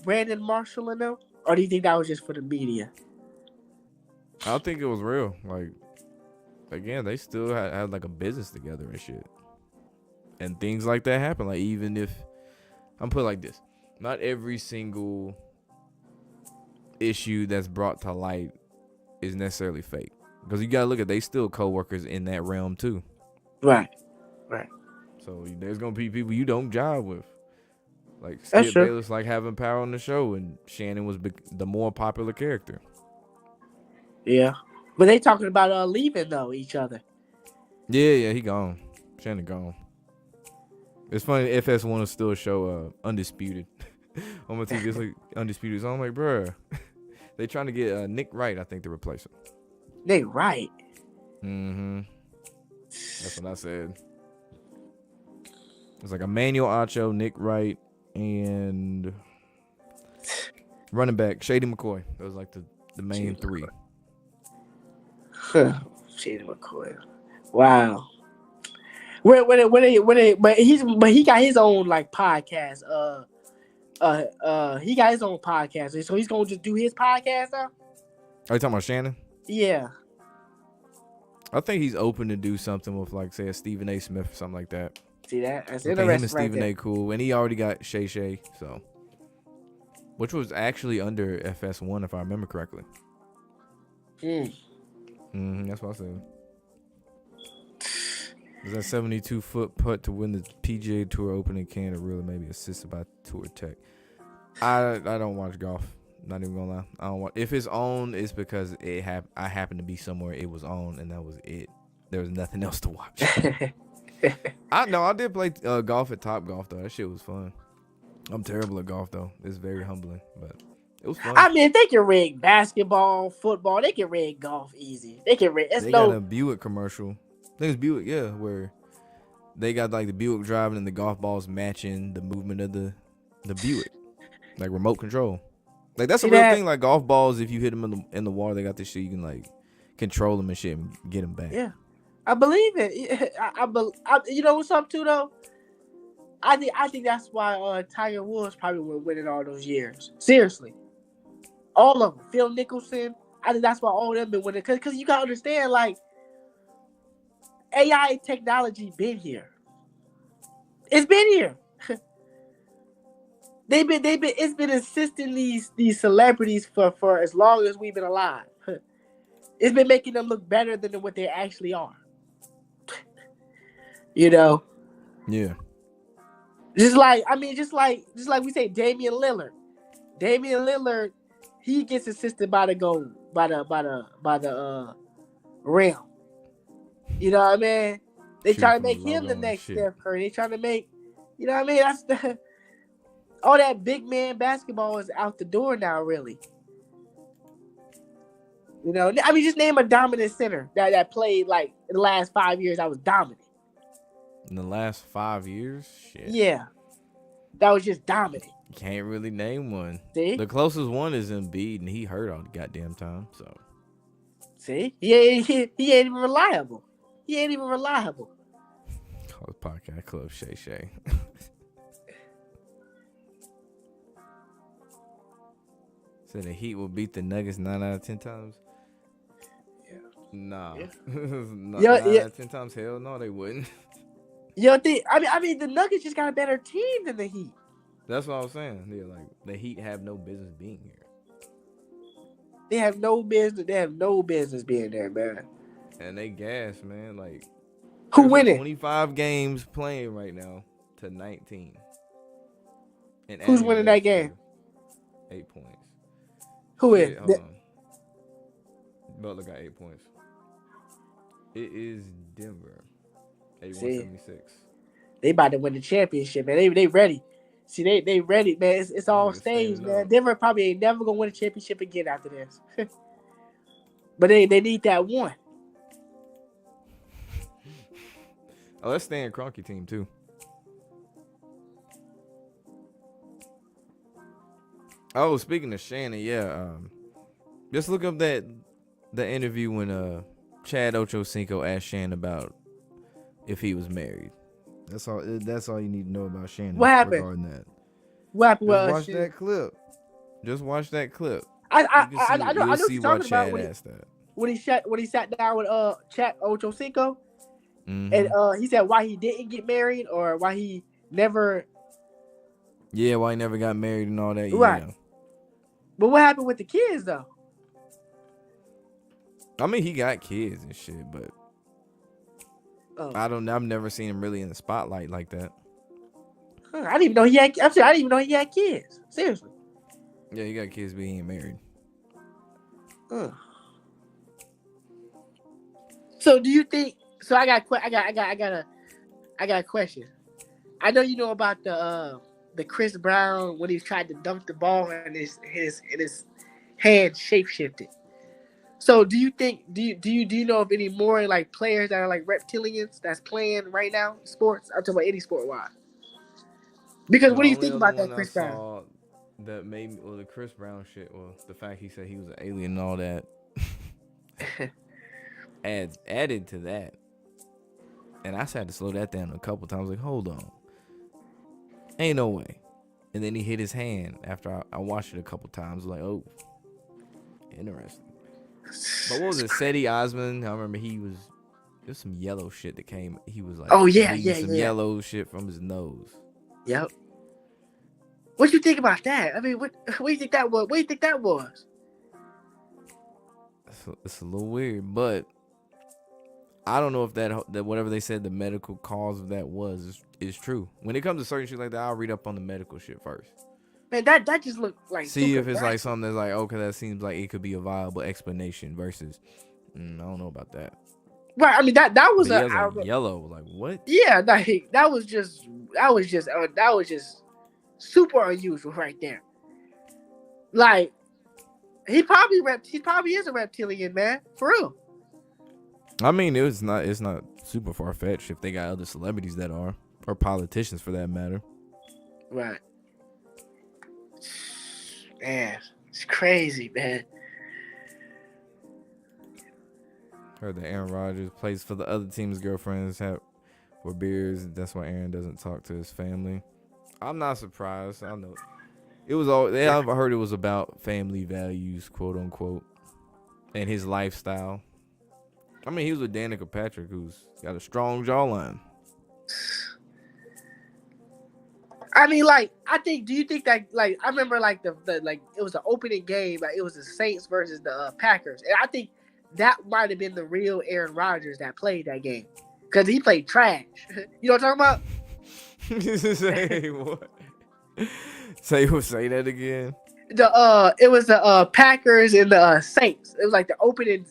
Brandon Marshall and them, or do you think that was just for the media? I think it was real. Like, again, they still had like a business together and shit, and things like that happen. Like, even if I'm put it like this, not every single issue that's brought to light is necessarily fake, because you gotta look at, they still co-workers in that realm too. Right. So there's gonna be people you don't jive with. Like Skip Bayless, like having power on the show, and Shannon was the more popular character. Yeah, but they talking about leaving though each other. Yeah, he gone. Shannon gone. It's funny, FS1 is still a show Undisputed. On my TV, it's like Undisputed. So I'm like, bruh, they trying to get Nick Wright, I think, to replace him. Nick Wright. That's what I said. It's like Emmanuel Acho, Nick Wright, and Running back, Shady McCoy. Those like the main Shady three. Shady McCoy. Wow. But he got his own like podcast. He got his own podcast, so he's gonna just do his podcast now. Are you talking about Shannon? Yeah. I think he's open to do something with like say a Stephen A. Smith or something like that. See that? That's I think interesting. him and Stephen A. cool, and he already got Shay Shay, so which was actually under FS1 if I remember correctly. That's what I said. Was that 72-foot putt to win the PGA Tour Open in Canada really maybe assisted by Tour Tech? I don't watch golf. Not even gonna lie. I don't watch. If it's on, it's because I happened to be somewhere it was on, and that was it. There was nothing else to watch. I did play golf at Top Golf though. That shit was fun. I'm terrible at golf though. It's very humbling, but it was fun. I mean, they can rig basketball, football. They can rig golf easy. They can rig. They got a Buick commercial. I think it's Buick, yeah, where they got like the Buick driving and the golf balls matching the movement of the Buick, like remote control. Like that's a real thing. Like golf balls, if you hit them in the water, they got this shit you can like control them and shit and get them back. Yeah, I believe it. You know what's up too though? I think that's why Tiger Woods probably would win it all those years. Seriously, all of them. Phil Mickelson. I think that's why all of them been winning. Cause you gotta understand, like AI technology been here. It's been here. It's been assisting these celebrities for as long as we've been alive. It's been making them look better than what they actually are. You know? Yeah. Just like we say Damian Lillard. Damian Lillard, he gets assisted by the rim. You know what I mean? They try to make him the next Steph Curry. They trying to make, you know what I mean? That's all that big man basketball is out the door now, really. You know, I mean, just name a dominant center that played like in the last 5 years. That was dominant. In the last 5 years, shit. Yeah, that was just dominant. You can't really name one. See, the closest one is Embiid, and he hurt all the goddamn time. So, see, he ain't even reliable. He ain't even reliable. Call the podcast Club Shay Shay. Said the Heat will beat the Nuggets 9 out of 10 times. Yeah. Nah. Yeah. 9 out of 10 times? Hell no, they wouldn't. I mean, the Nuggets just got a better team than the Heat. That's what I was saying. Yeah, like the Heat have no business being here. They have no business being there, man. And they gas, man. Like who winning? 25 games playing right now to 19. And who's winning that game? 8 points. Who is? Hold on. Butler got 8 points. It is Denver. 81-76. They about to win the championship, man. They ready. See, they ready, man. It's all staged, man. Denver probably ain't never gonna win a championship again after this. But they need that one. Oh, that's Stan Kroenke team too. Oh, speaking of Shannon, yeah. Just look up the interview when Chad Ochocinco asked Shannon about if he was married. That's all you need to know about Shannon. What happened? Regarding that. What happened? Just watch that clip. Just watch that clip. I know what you're talking about when he sat down with Chad Ochocinco, and he said why he didn't get married or why he never. Yeah, why he never got married and all that. Right. Yeah. But what happened with the kids though? I mean, he got kids and shit, but I've never seen him really in the spotlight like that. I didn't even know he had. I didn't even know he had kids. Seriously. Yeah, he got kids, but he ain't married. So do you think? So I got a question. I know you know about the Chris Brown when he tried to dunk the ball and his hand shape shifted. So do you think? Do you know of any more like players that are like reptilians that's playing right now in sports? I'm talking about any sport wise. Because what do you think about that Chris Brown? that made me, well, the Chris Brown shit, well, the fact he said he was an alien and all that, added to that. And I just had to slow that down a couple times. Like, hold on, ain't no way. And then he hit his hand after I watched it a couple times. Like, oh, interesting. But what was it? Seti Osman. I remember there's some yellow shit that came. He was like, Oh yeah, bleeding yeah, some yeah. yellow shit from his nose. Yep. What you think about that? I mean, what do you think that was? What do you think that was? It's a little weird, but I don't know if that whatever they said the medical cause of that is true. When it comes to certain shit like that, I'll read up on the medical shit first. Man, that just looked like See if super it's like drastic. something that's like, okay, that seems like it could be a viable explanation versus, I don't know about that. Right. I mean that was But yeah, like yellow. Like what? Yeah, that was just super unusual right there. Like he probably is a reptilian, man, for real. I mean, it's not super far fetched if they got other celebrities that are, or politicians for that matter. Right. Man, it's crazy, man. Heard that Aaron Rodgers plays for the other team's girlfriends were beards. That's why Aaron doesn't talk to his family. I'm not surprised. I know it was all. I've heard it was about family values, quote unquote, and his lifestyle. I mean, he was with Danica Patrick, who's got a strong jawline. I mean, like, do you think that, like, I remember, like, the like, it was the opening game, like, it was the Saints versus the Packers, and I think that might have been the real Aaron Rodgers that played that game, because he played trash. You know what I'm talking about? Say what? Say that again. It was the Packers and the Saints. It was like the opening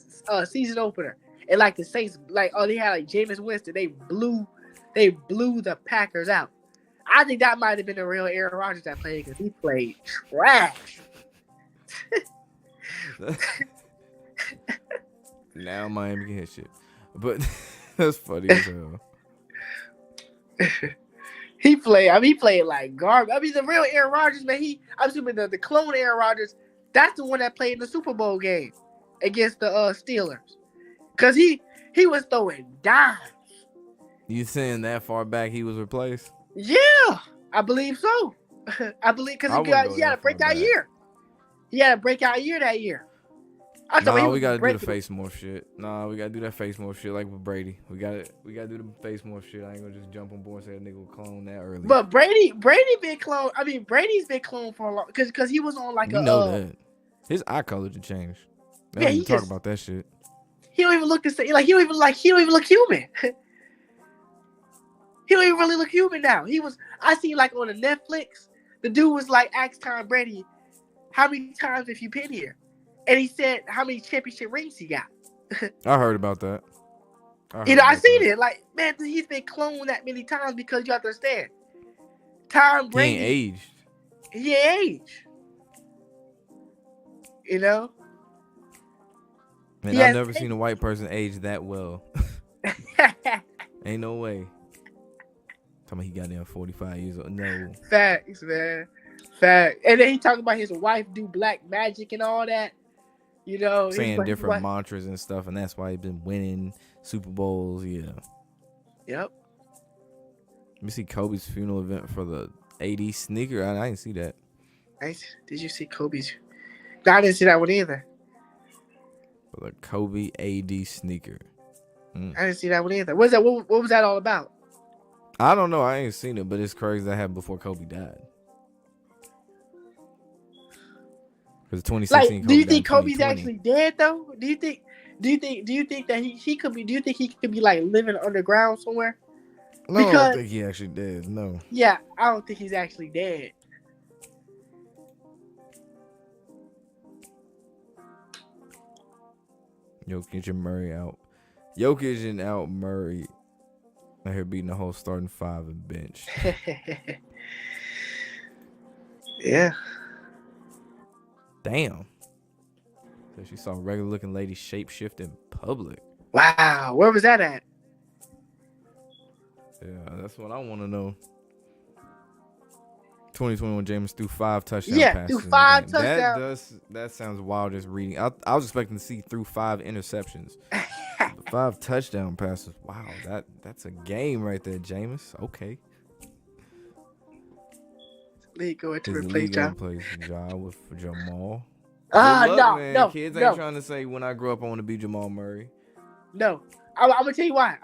season opener, and like the Saints, like, they had like Jameis Winston. They blew the Packers out. I think that might have been the real Aaron Rodgers that played, because he played trash. Now Miami can hit shit, but that's funny as hell. He played like garbage. I mean, the real Aaron Rodgers, man. I'm assuming the clone Aaron Rodgers, that's the one that played in the Super Bowl game against the Steelers, because he was throwing dimes. You saying that far back he was replaced? Yeah, I believe so. I believe because he had a breakout year. He had a breakout year that year. We gotta do the face morph shit. We gotta do that face morph shit like with Brady. We gotta do the face morph shit. I ain't gonna just jump on board and say a nigga will clone that early. But Brady been cloned. I mean, Brady's been cloned for a long, because he was on like that his eye color to change. Yeah, he talk about that shit. He don't even look the same. Like he don't even look human. He don't even really look human now. I seen like on the Netflix, the dude was like, asked Tom Brady, how many times have you been here? And he said how many championship rings he got. I heard about that. I seen it. Like, man, he's been cloned that many times, because you have to understand, Tom Brady he ain't aged. He ain't aged. You know? Man, I've never seen a white person age that well. Ain't no way. Tell me he got there 45 years old. No. Facts, man. Fact. And then he talking about his wife do black magic and all that. You know, saying different mantras and stuff, and that's why he's been winning Super Bowls. Yeah. Yep. Let me see Kobe's funeral event for the AD sneaker. I didn't see that. Did you see Kobe's? No, I didn't see that one either. For the Kobe AD sneaker. I didn't see that one either. What was that all about? I don't know. I ain't seen it, but it's crazy that happened before Kobe died. Because 2016. Like, do you think Kobe's actually dead though? Do you think that he could be? Do you think he could be like living underground somewhere? No, I don't think he actually dead. No. Yeah, I don't think he's actually dead. Jokic and Murray out. Jokic and out Murray. I hear beating the whole starting five and bench. Yeah. Damn. So she saw a regular looking lady shapeshift in public. Wow. Where was that at? Yeah, that's what I want to know. 2021 Jameis threw 5 touchdown Yeah, threw passes in the 5 game. touchdowns. That sounds wild just reading. I was expecting to see through 5 interceptions. But 5 touchdown passes. Wow, that's a game right there, Jameis. Okay. League going to Is the replace league gonna John. replace Ja with Jamal? Good luck, man. No, Kids ain't no, trying to say when I grow up I want to be Jamal Murray. no. I'm gonna tell you why.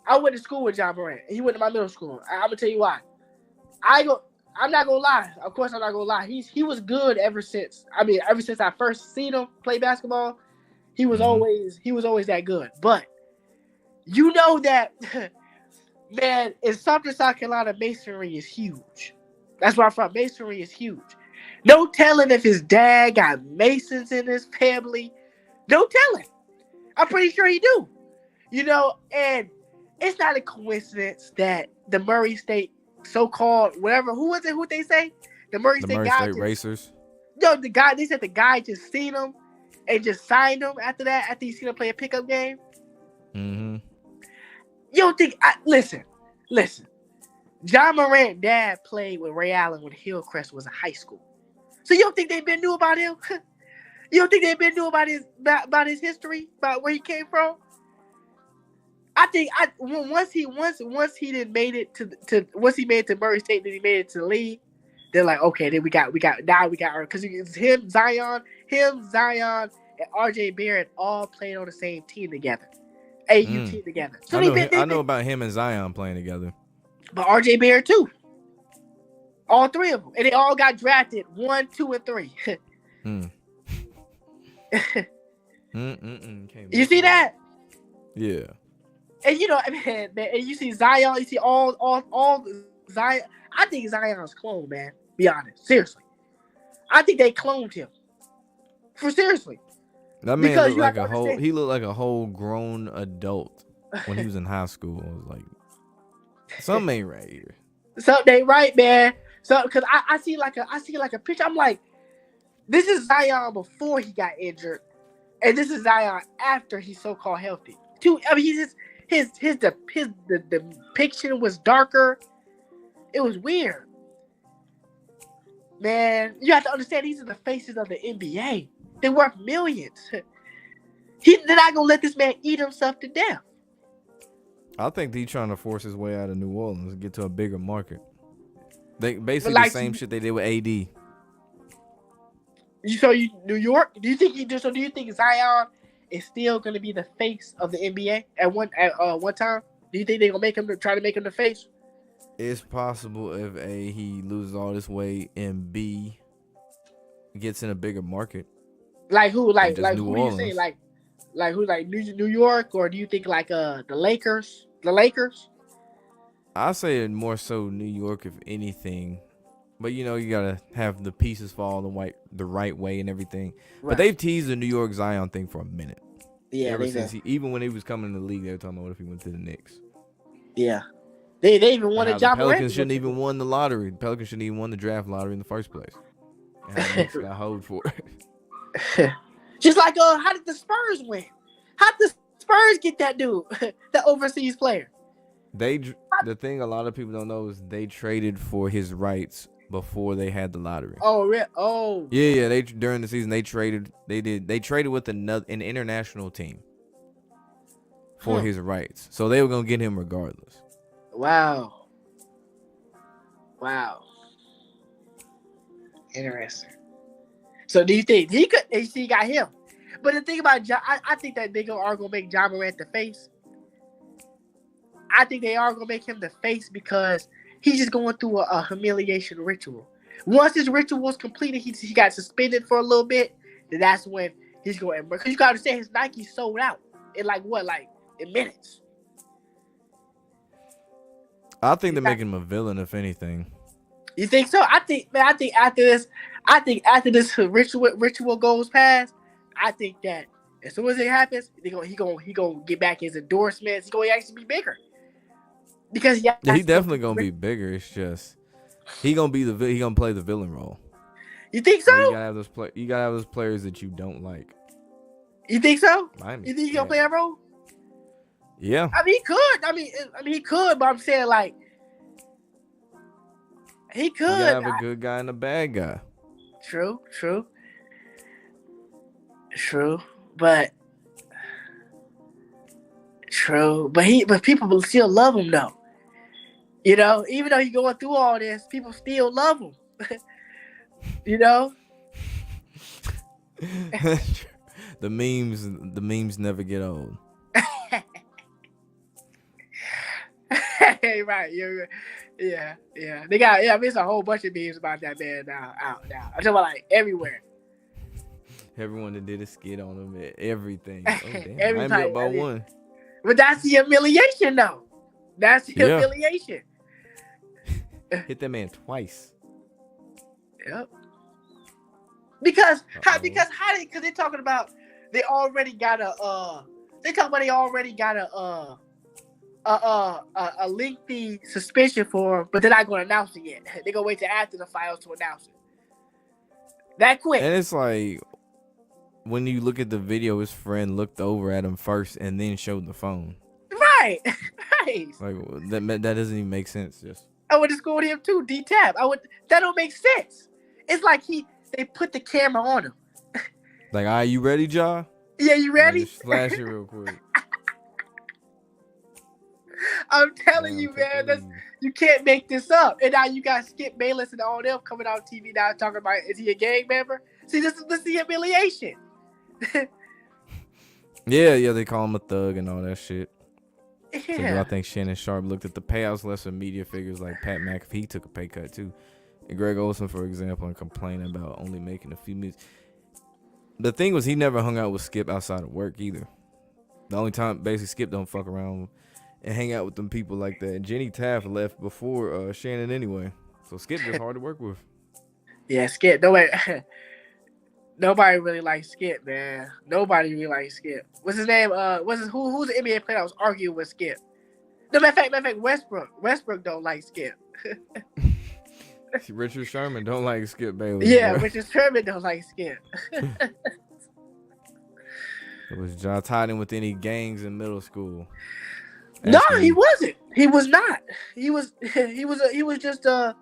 I went to school with John Morant. He went to my middle school. I'm gonna tell you why. I'm not gonna lie. Of course, I'm not gonna lie. He was good ever since. Ever since I first seen him play basketball, he was always that good. But you know that, man, in Sumter, South Carolina, masonry is huge. That's where I'm from. Masonry is huge. No telling if his dad got masons in his family. No telling. I'm pretty sure he do. And it's not a coincidence that the Murray State so-called whatever, who was it? Who they say? The Murray State guy. Racers. No, they said the guy just seen him and just signed him after he seen him play a pickup game. Mm-hmm. You don't think? Listen. John Morant's dad played with Ray Allen when Hillcrest was in high school. So you don't think they've been knew about him? You don't think they've been knew about his history, about where he came from? I think once he did made it once he made it to Murray State, then he made it to the league. They're like, okay, then we got because him, Zion, and R.J. Barrett all played on the same team together, AU team together. So I know about him and Zion playing together, but R.J. Barrett too. All 3 of them, and they all got drafted 1, 2, and 3. You see that? Yeah. And man, and you see Zion, you see all Zion. I think Zion's clone, man. Be honest, seriously. I think they cloned him. Seriously. That man looked like a whole. He looked like a whole grown adult when he was in high school. I was like, something ain't right here. Something ain't right, man. So, because I see like a picture. I'm like, this is Zion before he got injured, and this is Zion after he's so-called healthy. His depiction was darker. It was weird. Man, you have to understand these are the faces of the NBA. They're worth millions. They're not gonna let this man eat himself to death. I think he's trying to force his way out of New Orleans and get to a bigger market. They basically the same shit they did with AD. New York? Do you think Zion is still going to be the face of the NBA at one time? Do you think they're going to try to make him the face? It's possible if A, he loses all this weight, and B, gets in a bigger market. Like who? Like New who Orleans. do you say? Like who? Like New York, or do you think like the Lakers? The Lakers? I say it more so New York, if anything. But you gotta have the pieces fall the right way and everything. Right. But they've teased the New York Zion thing for a minute. Yeah, ever since even when he was coming in the league, they were talking about what if he went to the Knicks. Yeah, they even wanted John Morant. Pelicans shouldn't even won the lottery. The Pelicans shouldn't even won the draft lottery in the first place. And the Knicks got hold for it. Just like how did the Spurs win? How did the Spurs get that dude, the overseas player? The thing a lot of people don't know is they traded for his rights before they had the lottery. Oh, really? Oh. Yeah. They during the season they traded with an international team for his rights, so they were gonna get him regardless. Wow. Interesting. So do you think he could? He got him, but the thing about John, I think that they are gonna make John Morant the face. I think they are gonna make him the face because he's just going through a humiliation ritual. Once his ritual is completed, he got suspended for a little bit. Then that's when he's going. Because you gotta understand, his Nike sold out in in minutes. I think they're making him a villain, if anything. You think so? I think after this ritual goes past, I think that as soon as it happens, he gonna get back his endorsements. He's gonna actually be bigger. Because he definitely gonna be bigger. It's just he gonna play the villain role. You think so? You gotta have those players that you don't like. You think so? Miami. You think he gonna play that role? Yeah. He could. He could, but I'm saying He You gotta could. have a good guy and a bad guy. True, true, true. But true. But people will still love him though. You know, even though he's going through all this, people still love him. You know? The memes never get old. Right. Yeah. They got I mean, it's a whole bunch of memes about that man now out now. I'm talking about like everywhere. Everyone that did a skit on him, everything. Oh damn, I ain't Everybody. up by one. But that's the humiliation though. That's the humiliation. Hit that man twice. Yep. Because they're talking about they already got a lengthy suspension for him, but they're not going to announce it yet. They're going to wait till after the finals to announce it. That quick. And it's like when you look at the video, his friend looked over at him first and then showed the phone. Right. Like that doesn't even make sense. Just I went to school with him too. D-Tab. That don't make sense. It's like they put the camera on him. like, all right, you ready, Ja? Yeah, you ready? Just flash it real quick. I'm telling you, man, you can't make this up. And now you got Skip Bayless and all them coming on TV now talking about, is he a gang member? See, this is the humiliation. Yeah, they call him a thug and all that shit. Yeah. So I think Shannon Sharp looked at the payouts less than media figures like Pat McAfee took a pay cut too. And Greg Olson, for example, and complaining about only making a few minutes. The thing was, he never hung out with Skip outside of work either. The only time, basically, Skip don't fuck around and hang out with them people like that. And Jenny Taft left before Shannon anyway. So Skip just hard to work with. Yeah, Skip. Nobody really likes Skip, man. Nobody really likes Skip. What's his name? Who's the NBA player that was arguing with Skip? No, matter of fact, Westbrook. Westbrook don't like Skip. Richard Sherman don't like Skip Bayless. Yeah, bro. Richard Sherman don't like Skip. Was Ja tied in with any gangs in middle school? No, he wasn't. He was not. He was just a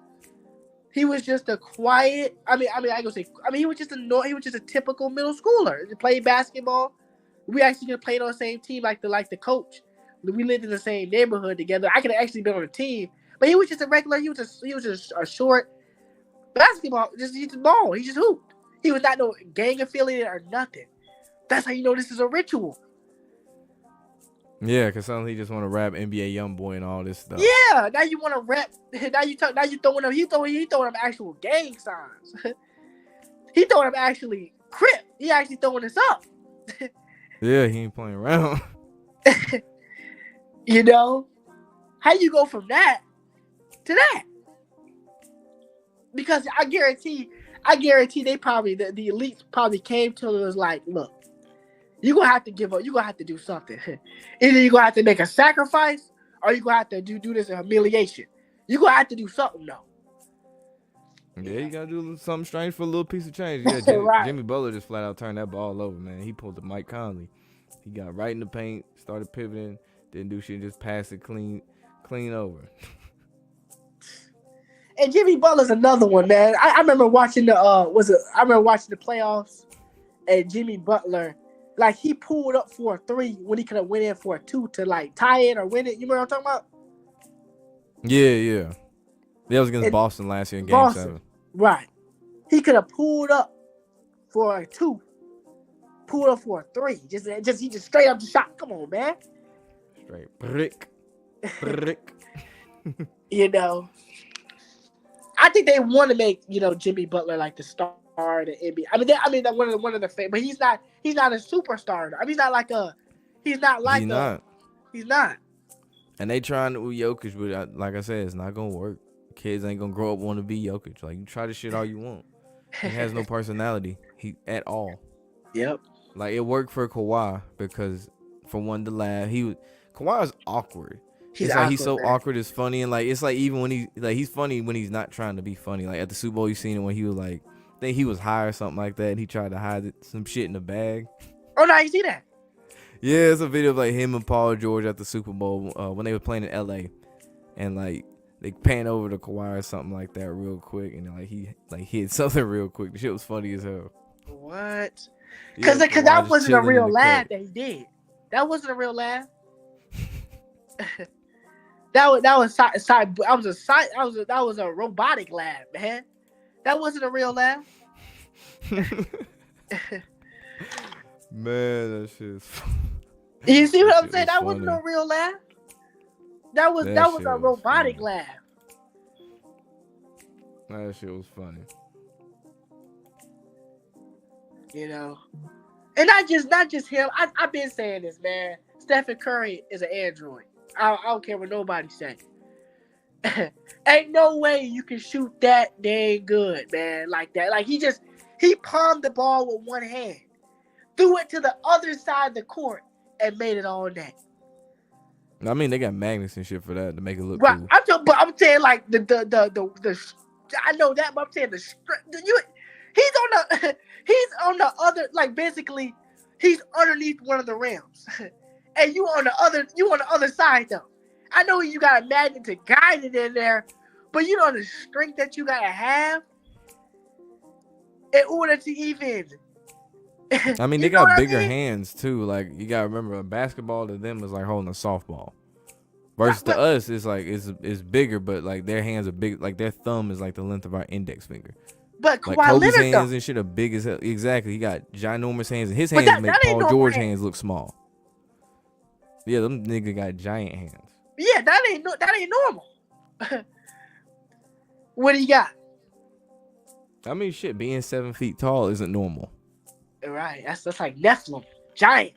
quiet. He was just a typical middle schooler. He played basketball. We actually played on the same team, like the coach. We lived in the same neighborhood together. I could have actually been on the team, but he was just a regular. He was just a short basketball. He's ball. He just hooped. He was not no gang affiliated or nothing. That's how you know this is a ritual. Yeah, because suddenly he just want to rap NBA YoungBoy and all this stuff. Yeah, now you want to rap. Now you throwing him. He throwing him actual gang signs. He throwing him actually Crip. He actually throwing this up. Yeah, he ain't playing around. You know, how you go from that to that? Because I guarantee they probably the elites probably came to him and was like, look, you're gonna have to give up. You're gonna have to do something. Either you're gonna have to make a sacrifice, or you're gonna have to do this in humiliation. You're gonna have to do something though. Yeah, you gotta do something strange for a little piece of change. Yeah, Right. Jimmy Butler just flat out turned that ball over, man. He pulled the Mike Conley. He got right in the paint, started pivoting, didn't do shit, just passed it clean over. And Jimmy Butler's another one, man. I remember watching the playoffs, and Jimmy Butler, like, he pulled up for a 3 when he could have went in for a 2 to like tie it or win it. You remember what I'm talking about? Yeah. That was against Boston last year in Game 7. Right. He could have pulled up for a 2, pulled up for a 3. He just straight up the shot. Come on, man. Straight brick. You know, I think they want to make, Jimmy Butler like the star of the NBA. I mean, one of the but he's not a superstar. I mean, he's not. And they trying to Jokic, but like I said, it's not gonna work. Kids ain't gonna grow up want to be Jokic. Like, you try this shit all you want. He has no personality. At all. Yep. Like, it worked for Kawhi because for one to laugh, Kawhi's awkward. He's so man. Awkward. It's funny, and like it's like even when he's funny when he's not trying to be funny. Like at the Super Bowl, you seen it when he was like, I think he was high or something like that. And he tried to hide some shit in the bag. Oh no, you see that? Yeah, it's a video of like him and Paul George at the Super Bowl when they were playing in LA, and like they pan over to Kawhi or something like that real quick, and like he hit something real quick. The shit was funny as hell. What? Yeah, Because Kawhi that just wasn't a chilling in real the laugh cut. that he did. That wasn't a real laugh. That was a robotic laugh, man. That wasn't a real laugh. Man, that shit's You see that what I'm shit saying? was That wasn't funny. a real laugh. That was That a shit was robotic funny. laugh. That shit was funny. You know, and not just him. I've been saying this, man. Stephen Curry is an android. I don't care what nobody say. Ain't no way you can shoot that dang good, man, like that. Like he palmed the ball with one hand, threw it to the other side of the court, and made it all net. I mean, they got magnets and shit for that to make it look Right. cool. I'm saying like the I know that, but I'm saying he's he's on the other, like basically he's underneath one of the rims, and you on the other side though. I know you got a magnet to guide it in there, but you know the strength that you gotta have in order to even. I mean, You they know what got I bigger mean? hands too. Like you gotta remember, a basketball to them is like holding a softball. Right, Versus to us, it's like it's bigger, but like their hands are big. Like their thumb is like the length of our index finger. but Like Kawhi Kobe's Leonard though. hands and shit are big as hell. Exactly, he got ginormous hands, and his But hands that make ain't Paul normal George hands. hands look small. Yeah, them niggas got giant hands. Yeah, that ain't normal. What do you got? I mean, shit, being 7 feet tall isn't normal. Right, that's like Nephilim, giant.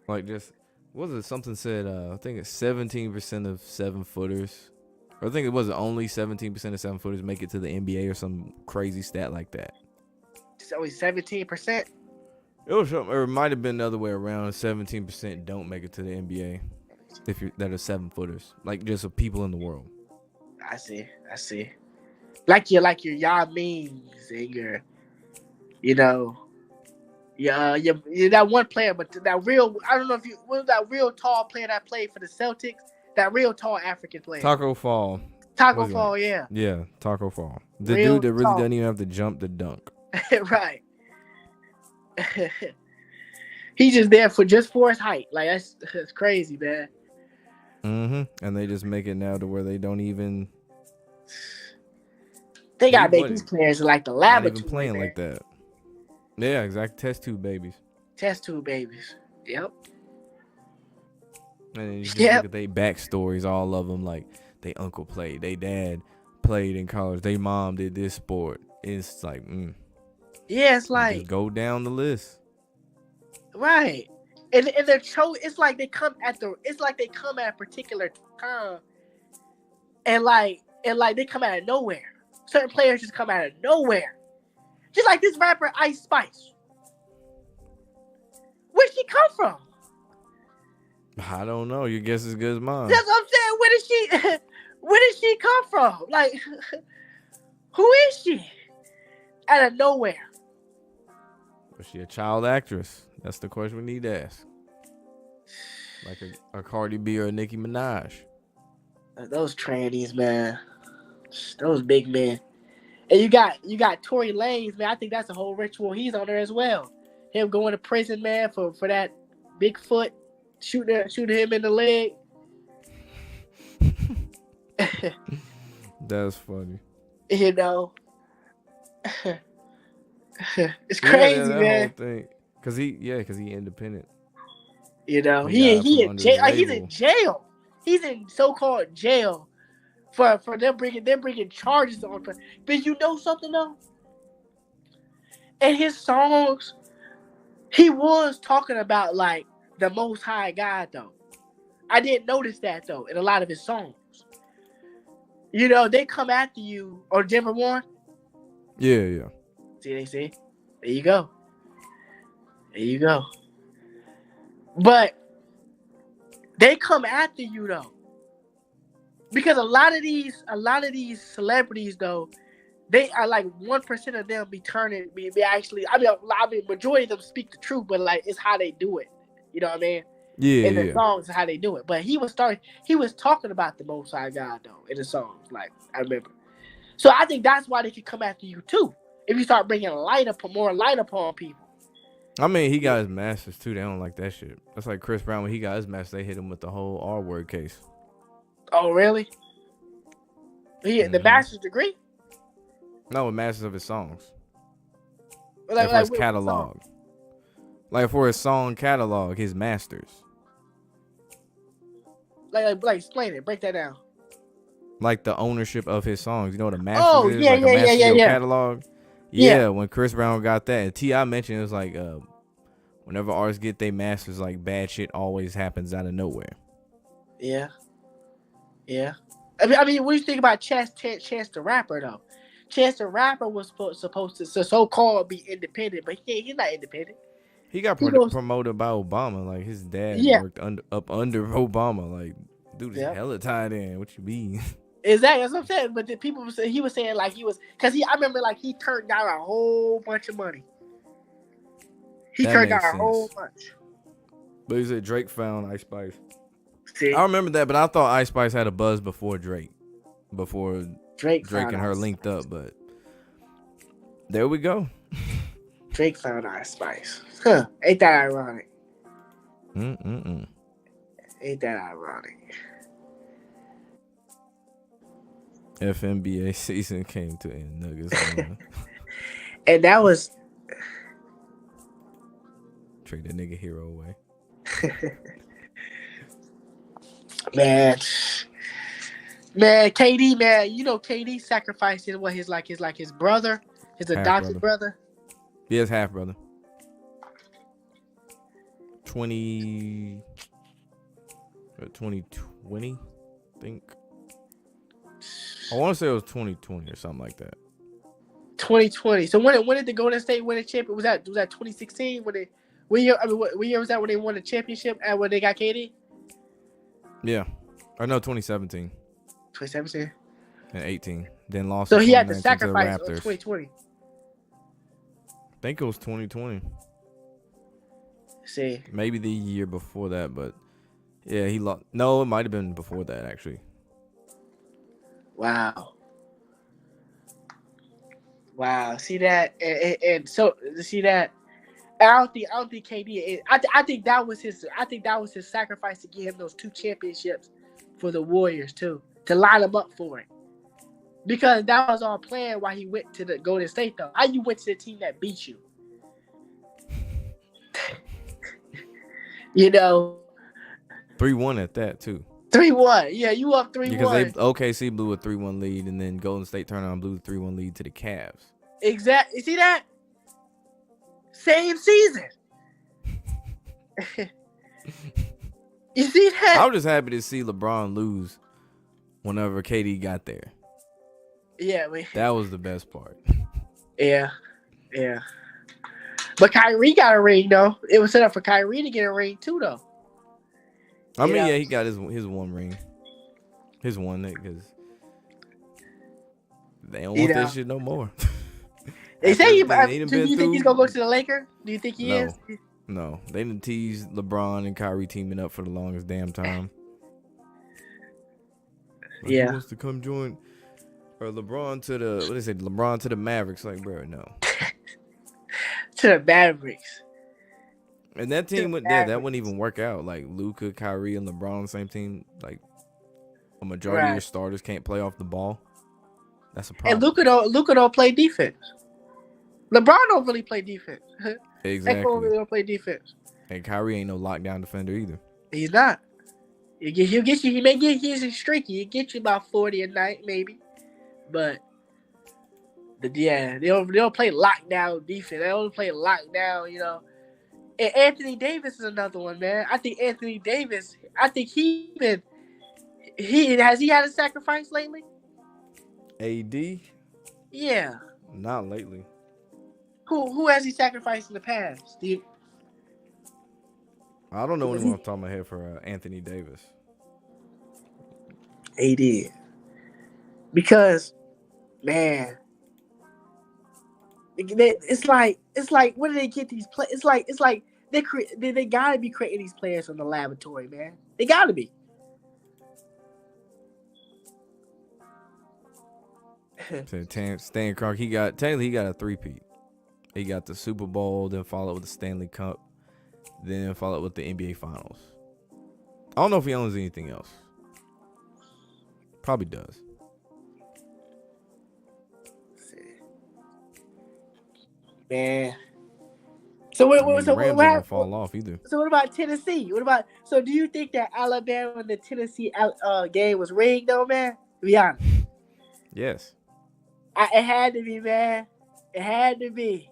Like just, what was it? Something said, I think it's 17% of 7-footers. Or I think it was only 17% of 7-footers make it to the NBA or some crazy stat like that. It's only 17%. It was something, or it might have been the other way around. 17% don't make it to the NBA if you're that are 7-footers, like just of people in the world. I see. Like your Yao Mings and your, you know, you're that one player, but that real, I don't know if you, what was that real tall player that played for the Celtics? That real tall African player. Taco Fall. Taco Fall, yeah. Yeah, Taco Fall. The Real dude that really tall. doesn't even have to jump to dunk. Right. He's just there for his height. Like that's crazy, man. Mm-hmm. And they just make it now to where they don't even. They gotta make these players like the laboratory. Not even playing like that. Yeah, exactly. Test tube babies. Test tube babies. Yep. And then you just look at their backstories, all of them. Like, they uncle played, they dad played in college, they mom did this sport. It's like, yeah, it's like just go down the list. Right. And they're it's like they come at a particular time, and they come out of nowhere. Certain players just come out of nowhere. Just like this rapper Ice Spice. Where'd she come from? I don't know. Your guess is as good as mine. That's what I'm saying. Where did she come from? Like, who is she? Out of nowhere. Was she a child actress? That's the question we need to ask. Like a Cardi B or a Nicki Minaj. Those trannies, man. Those big men. And you got Tory Lanez, man. I think that's a whole ritual. He's on there as well. Him going to prison, man, for that Bigfoot shooting him in the leg. That's funny. You know. It's crazy, that man. Whole thing. Cause he independent. You know, he in jail. Like, he's in jail. He's in so-called jail for them bringing charges on. But you know something though? In his songs, he was talking about like the Most High God though. I didn't notice that though in a lot of his songs. You know, they come after you or Denver One. Yeah. See. There you go. But they come after you though, because a lot of these celebrities though, they are like 1% of them be actually. I mean, majority of them speak the truth, but like it's how they do it. You know what I mean? Yeah, in the yeah. songs and how they do it. But he was talking about the Most High God though in the songs. Like I remember. So I think that's why they could come after you too. If you start bringing more light upon people. I mean, he got his masters too. They don't like that shit. That's like Chris Brown when he got his master. They hit him with the whole R word case. Oh really? The master's degree? No, with masters of his songs. Like, for his what catalog. Like for his song catalog, his masters. Like explain it. Break that down. Like the ownership of his songs. You know what a master is? Yeah, like a master yeah. catalog. Yeah, when Chris Brown got that. And T.I. mentioned it was like whenever artists get their masters, like bad shit always happens out of nowhere. Yeah. Yeah. I mean, what do you think about Chance the Rapper though? Chance the Rapper was supposed to so-called be independent, but he's not independent. He got promoted by Obama. Like his dad worked up under Obama. Like, dude is hella tied in. What you mean? Exactly, that's what I'm saying. But the people he was saying like he was because I remember like he turned down a whole bunch of money. He turned down a whole bunch. But he said Drake found Ice Spice. See? I remember that, but I thought Ice Spice had a buzz before Drake. Before Drake and her linked up, but there we go. Drake found Ice Spice. Huh. Ain't that ironic? Ain't that ironic? FNBA season came to end. Nuggets. And that was... Trade that nigga hero away. Man, KD, man, you know KD sacrificed his brother, his adopted brother. He has half brother. 2020, I think. I want to say it was 2020 or something like that. 2020. So when did the Golden State win a championship? Was that 2016? What year was that when they won the championship and when they got KD? Yeah. Or no, 2017. 2017? And 18. Then lost. So he had to sacrifice on 2020. I think it was 2020. See. Maybe the year before that, but yeah, he lost. No, it might have been before that, actually. Wow. See that? And so, see that? I don't think KD. I think that was his sacrifice to get him those 2 championships for the Warriors too, to line him up for it. Because that was all planned while he went to the Golden State though. How you went to the team that beat you? You know. 3-1 at that too. 3-1. Yeah, you up 3-1. Because OKC blew a 3-1 lead, and then Golden State turned around and blew the 3-1 lead to the Cavs. Exactly. You see that? Same season. You see that? I was just happy to see LeBron lose whenever KD got there. Yeah, that was the best part. Yeah. But Kyrie got a ring though. It was set up for Kyrie to get a ring too though. I mean, yeah, he got his one ring. His one, because they don't want that shit no more. They say do you think he's gonna go to the Lakers? Do you think he is? No, they didn't tease LeBron and Kyrie teaming up for the longest damn time. He wants to come join, or LeBron to the LeBron to the Mavericks. Like, bro, no. To the Mavericks. And that team that wouldn't even work out. Like Luka, Kyrie, and LeBron on the same team. Like a majority of your starters can't play off the ball. That's a problem. And Luka don't play defense. LeBron don't really play defense. Exactly. They don't play defense. And Kyrie ain't no lockdown defender either. He's not. He'll get you. He may get he's streaky. He'll get you about 40 a night, maybe. But they don't play lockdown defense. They don't play lockdown, you know. And Anthony Davis is another one, man. I think Anthony Davis. Has he had a sacrifice lately? AD? Yeah. Not lately. Who has he sacrificed in the past? I don't know anyone off the top of my head for Anthony Davis. AD. Because, man, it's like where do they get these play? It's like they gotta be creating these players from the laboratory, man. They gotta be. Stan Kroenke, he got a three-peat. He got the Super Bowl, then followed with the Stanley Cup, then followed with the NBA Finals. I don't know if he owns anything else. Probably does. Man. So what? Rams What won't fall off either. So what about Tennessee? So do you think that Alabama and the Tennessee game was rigged though, man? To be honest. Yes. It had to be, man. It had to be.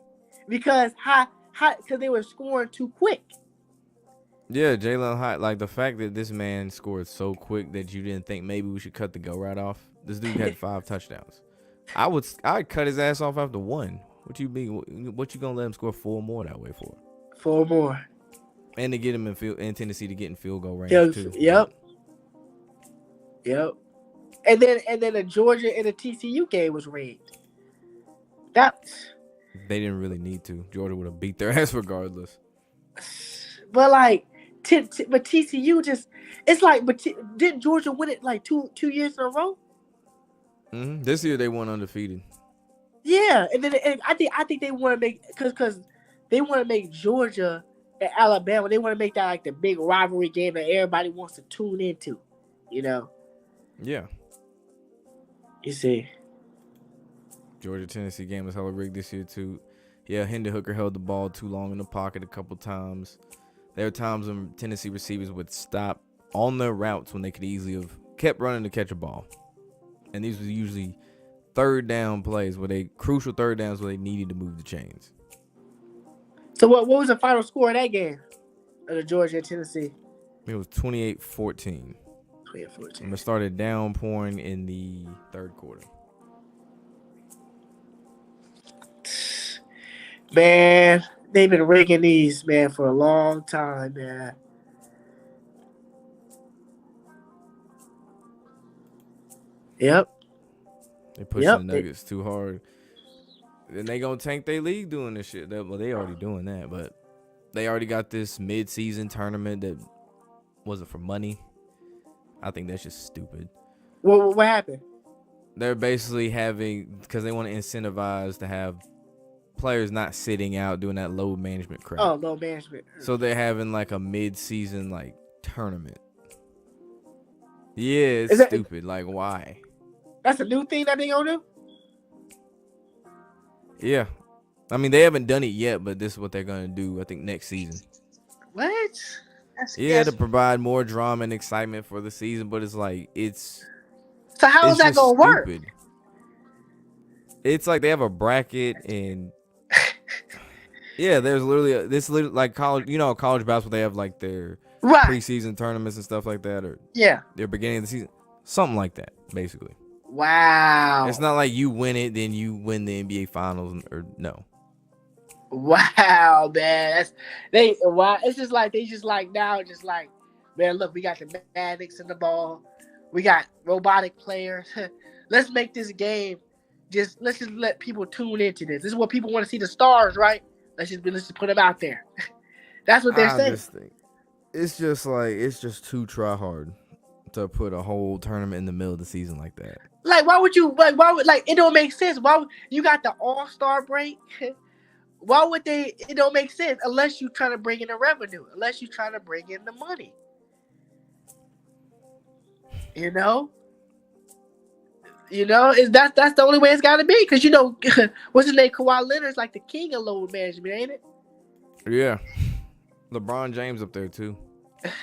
Because because they were scoring too quick. Yeah, Jalen Hyatt, like the fact that this man scored so quick that you didn't think maybe we should cut the go right off. This dude had 5 touchdowns. I'd cut his ass off after 1. What you gonna let him score 4 more that way for? 4 more. And to get him in Tennessee to get in field goal range too. Yep. And then the Georgia and the TCU game was rigged. They didn't really need to. Georgia would have beat their ass regardless. But like, but TCU just, it's like, but didn't Georgia win it like two years in a row? Mm-hmm. This year they won undefeated. Yeah, and I think they want to make because they want to make Georgia and Alabama. They want to make that like the big rivalry game that everybody wants to tune into. You know. Yeah. You see. Georgia-Tennessee game was hella rigged this year too. Yeah, Hendon Hooker held the ball too long in the pocket a couple times. There were times when Tennessee receivers would stop on their routes when they could easily have kept running to catch a ball. And these were usually third down plays crucial third downs where they needed to move the chains. So what was the final score of that game? Of the Georgia and Tennessee? It was 28-14. 28-14. And it started downpouring in the third quarter. Man, they've been rigging these, man, for a long time, man. Yep. They pushing the Nuggets too hard. Then they gonna tank their league doing this shit. Well, they already doing that, but they already got this mid-season tournament that wasn't for money. I think that's just stupid. What happened? They're basically because they want to incentivize to have players not sitting out doing that load management crap. Oh, load management. So they're having like a mid-season like tournament. Yeah, it's stupid. Like, why? That's a new thing that they gonna do? Yeah. I mean, they haven't done it yet, but this is what they're gonna do, I think, next season. What? To provide more drama and excitement for the season, but it's like So how is that gonna work? It's like they have a bracket and yeah, there's literally like college. You know, college basketball they have like their preseason tournaments and stuff like that, or their beginning of the season, something like that, basically. Wow. It's not like you win it, then you win the NBA Finals, or no. Wow, man. It's just like they just like now, just like, man, look, we got the Maddox in the ball, we got robotic players. Let's make this game. Let's just let people tune into this. This is what people want to see, the stars, right? Let's just put them out there. That's what they're saying. It's just too try hard to put a whole tournament in the middle of the season like that. Like, why would it don't make sense? You got the All-Star break? Why would it don't make sense unless you're trying to bring in the revenue, unless you're trying to bring in the money. You know, that's the only way it's got to be, because what's his name? Kawhi Leonard's like the king of load management, ain't it? Yeah, LeBron James up there too.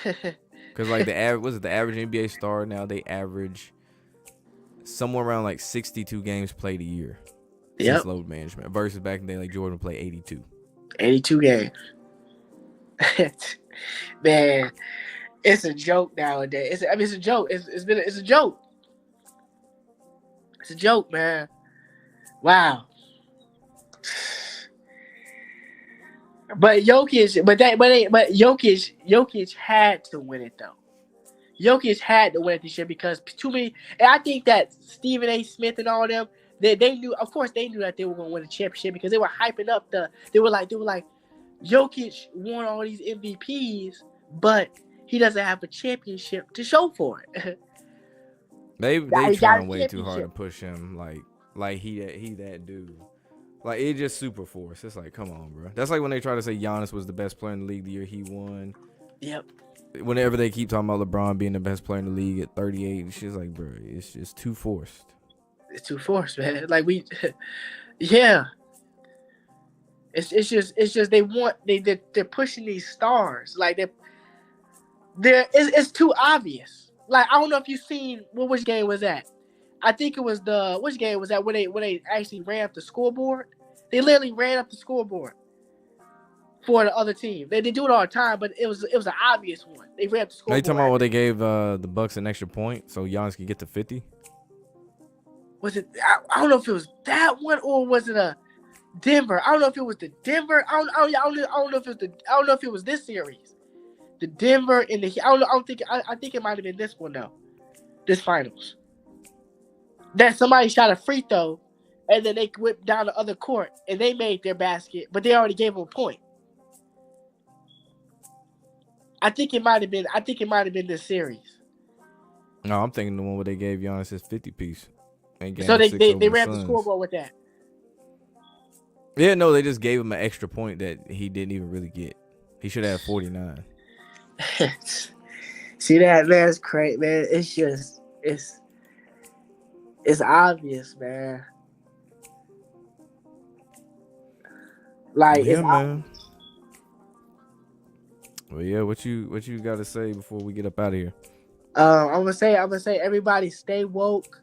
Because like the average NBA star now, they average somewhere around like 62 games played a year. Since load management versus back in the day, like Jordan played 82. 82 games. Man, it's a joke nowadays. It's a joke. It's a joke. It's a joke, man. Wow. But Jokic had to win it though. Jokic had to win it this year because too many. And I think that Stephen A. Smith and all of them. They knew, of course, they knew that they were going to win a championship because they were hyping up they were like, Jokic won all these MVPs, but he doesn't have a championship to show for it. They He got trying a way too hard to championship. push him like he that dude. Like it just super forced. It's like, come on, bro. That's like when they try to say Giannis was the best player in the league the year he won. Yep. Whenever they keep talking about LeBron being the best player in the league at 38, it's just like, bro, it's just too forced. It's too forced, man. Like yeah. It's just they're pushing these stars like it's too obvious. Like I don't know if you've seen which game was that. I think it was which game was that when they actually ran up the scoreboard. They literally ran up the scoreboard for the other team. They do it all the time, but it was an obvious one. They ran up the Are you scoreboard. talking about what they gave the Bucks an extra point so Giannis could get to 50? Was it? I don't know if it was that one or was it a Denver? I don't know if it was the Denver. I don't know if it was I don't know if it was this series. The Denver and the I think it might have been this one though. This finals. That somebody shot a free throw and then they whipped down the other court and they made their basket, but they already gave them a point. I think it might have been this series. No, I'm thinking the one where they gave Giannis his 50 piece. So they ran the scoreboard with that. Yeah, no, they just gave him an extra point that he didn't even really get. He should have 49. See that, man? It's crazy, man. It's just it's obvious, man. Like Yeah, it's man. Well, yeah, what you got to say before we get up out of here? I'm gonna say everybody stay woke.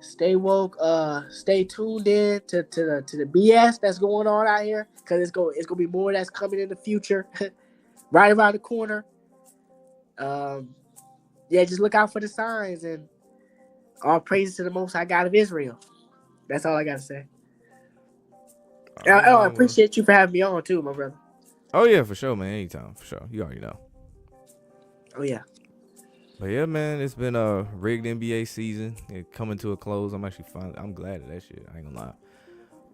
Stay woke. Stay tuned in to the BS that's going on out here, because it's gonna be more that's coming in the future, right around the corner. Yeah, just look out for the signs, and all praises to the Most High God of Israel. That's all I gotta say. I appreciate you for having me on too, my brother. Oh yeah, for sure, man. Anytime, for sure. You already know. Oh yeah. But yeah, man, it's been a rigged NBA season. It coming to a close. I'm glad of that shit. I ain't gonna lie.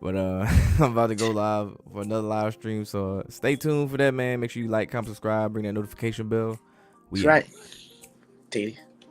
But I'm about to go live for another live stream. So stay tuned for that, man. Make sure you like, comment, subscribe, bring that notification bell. That's right. TD.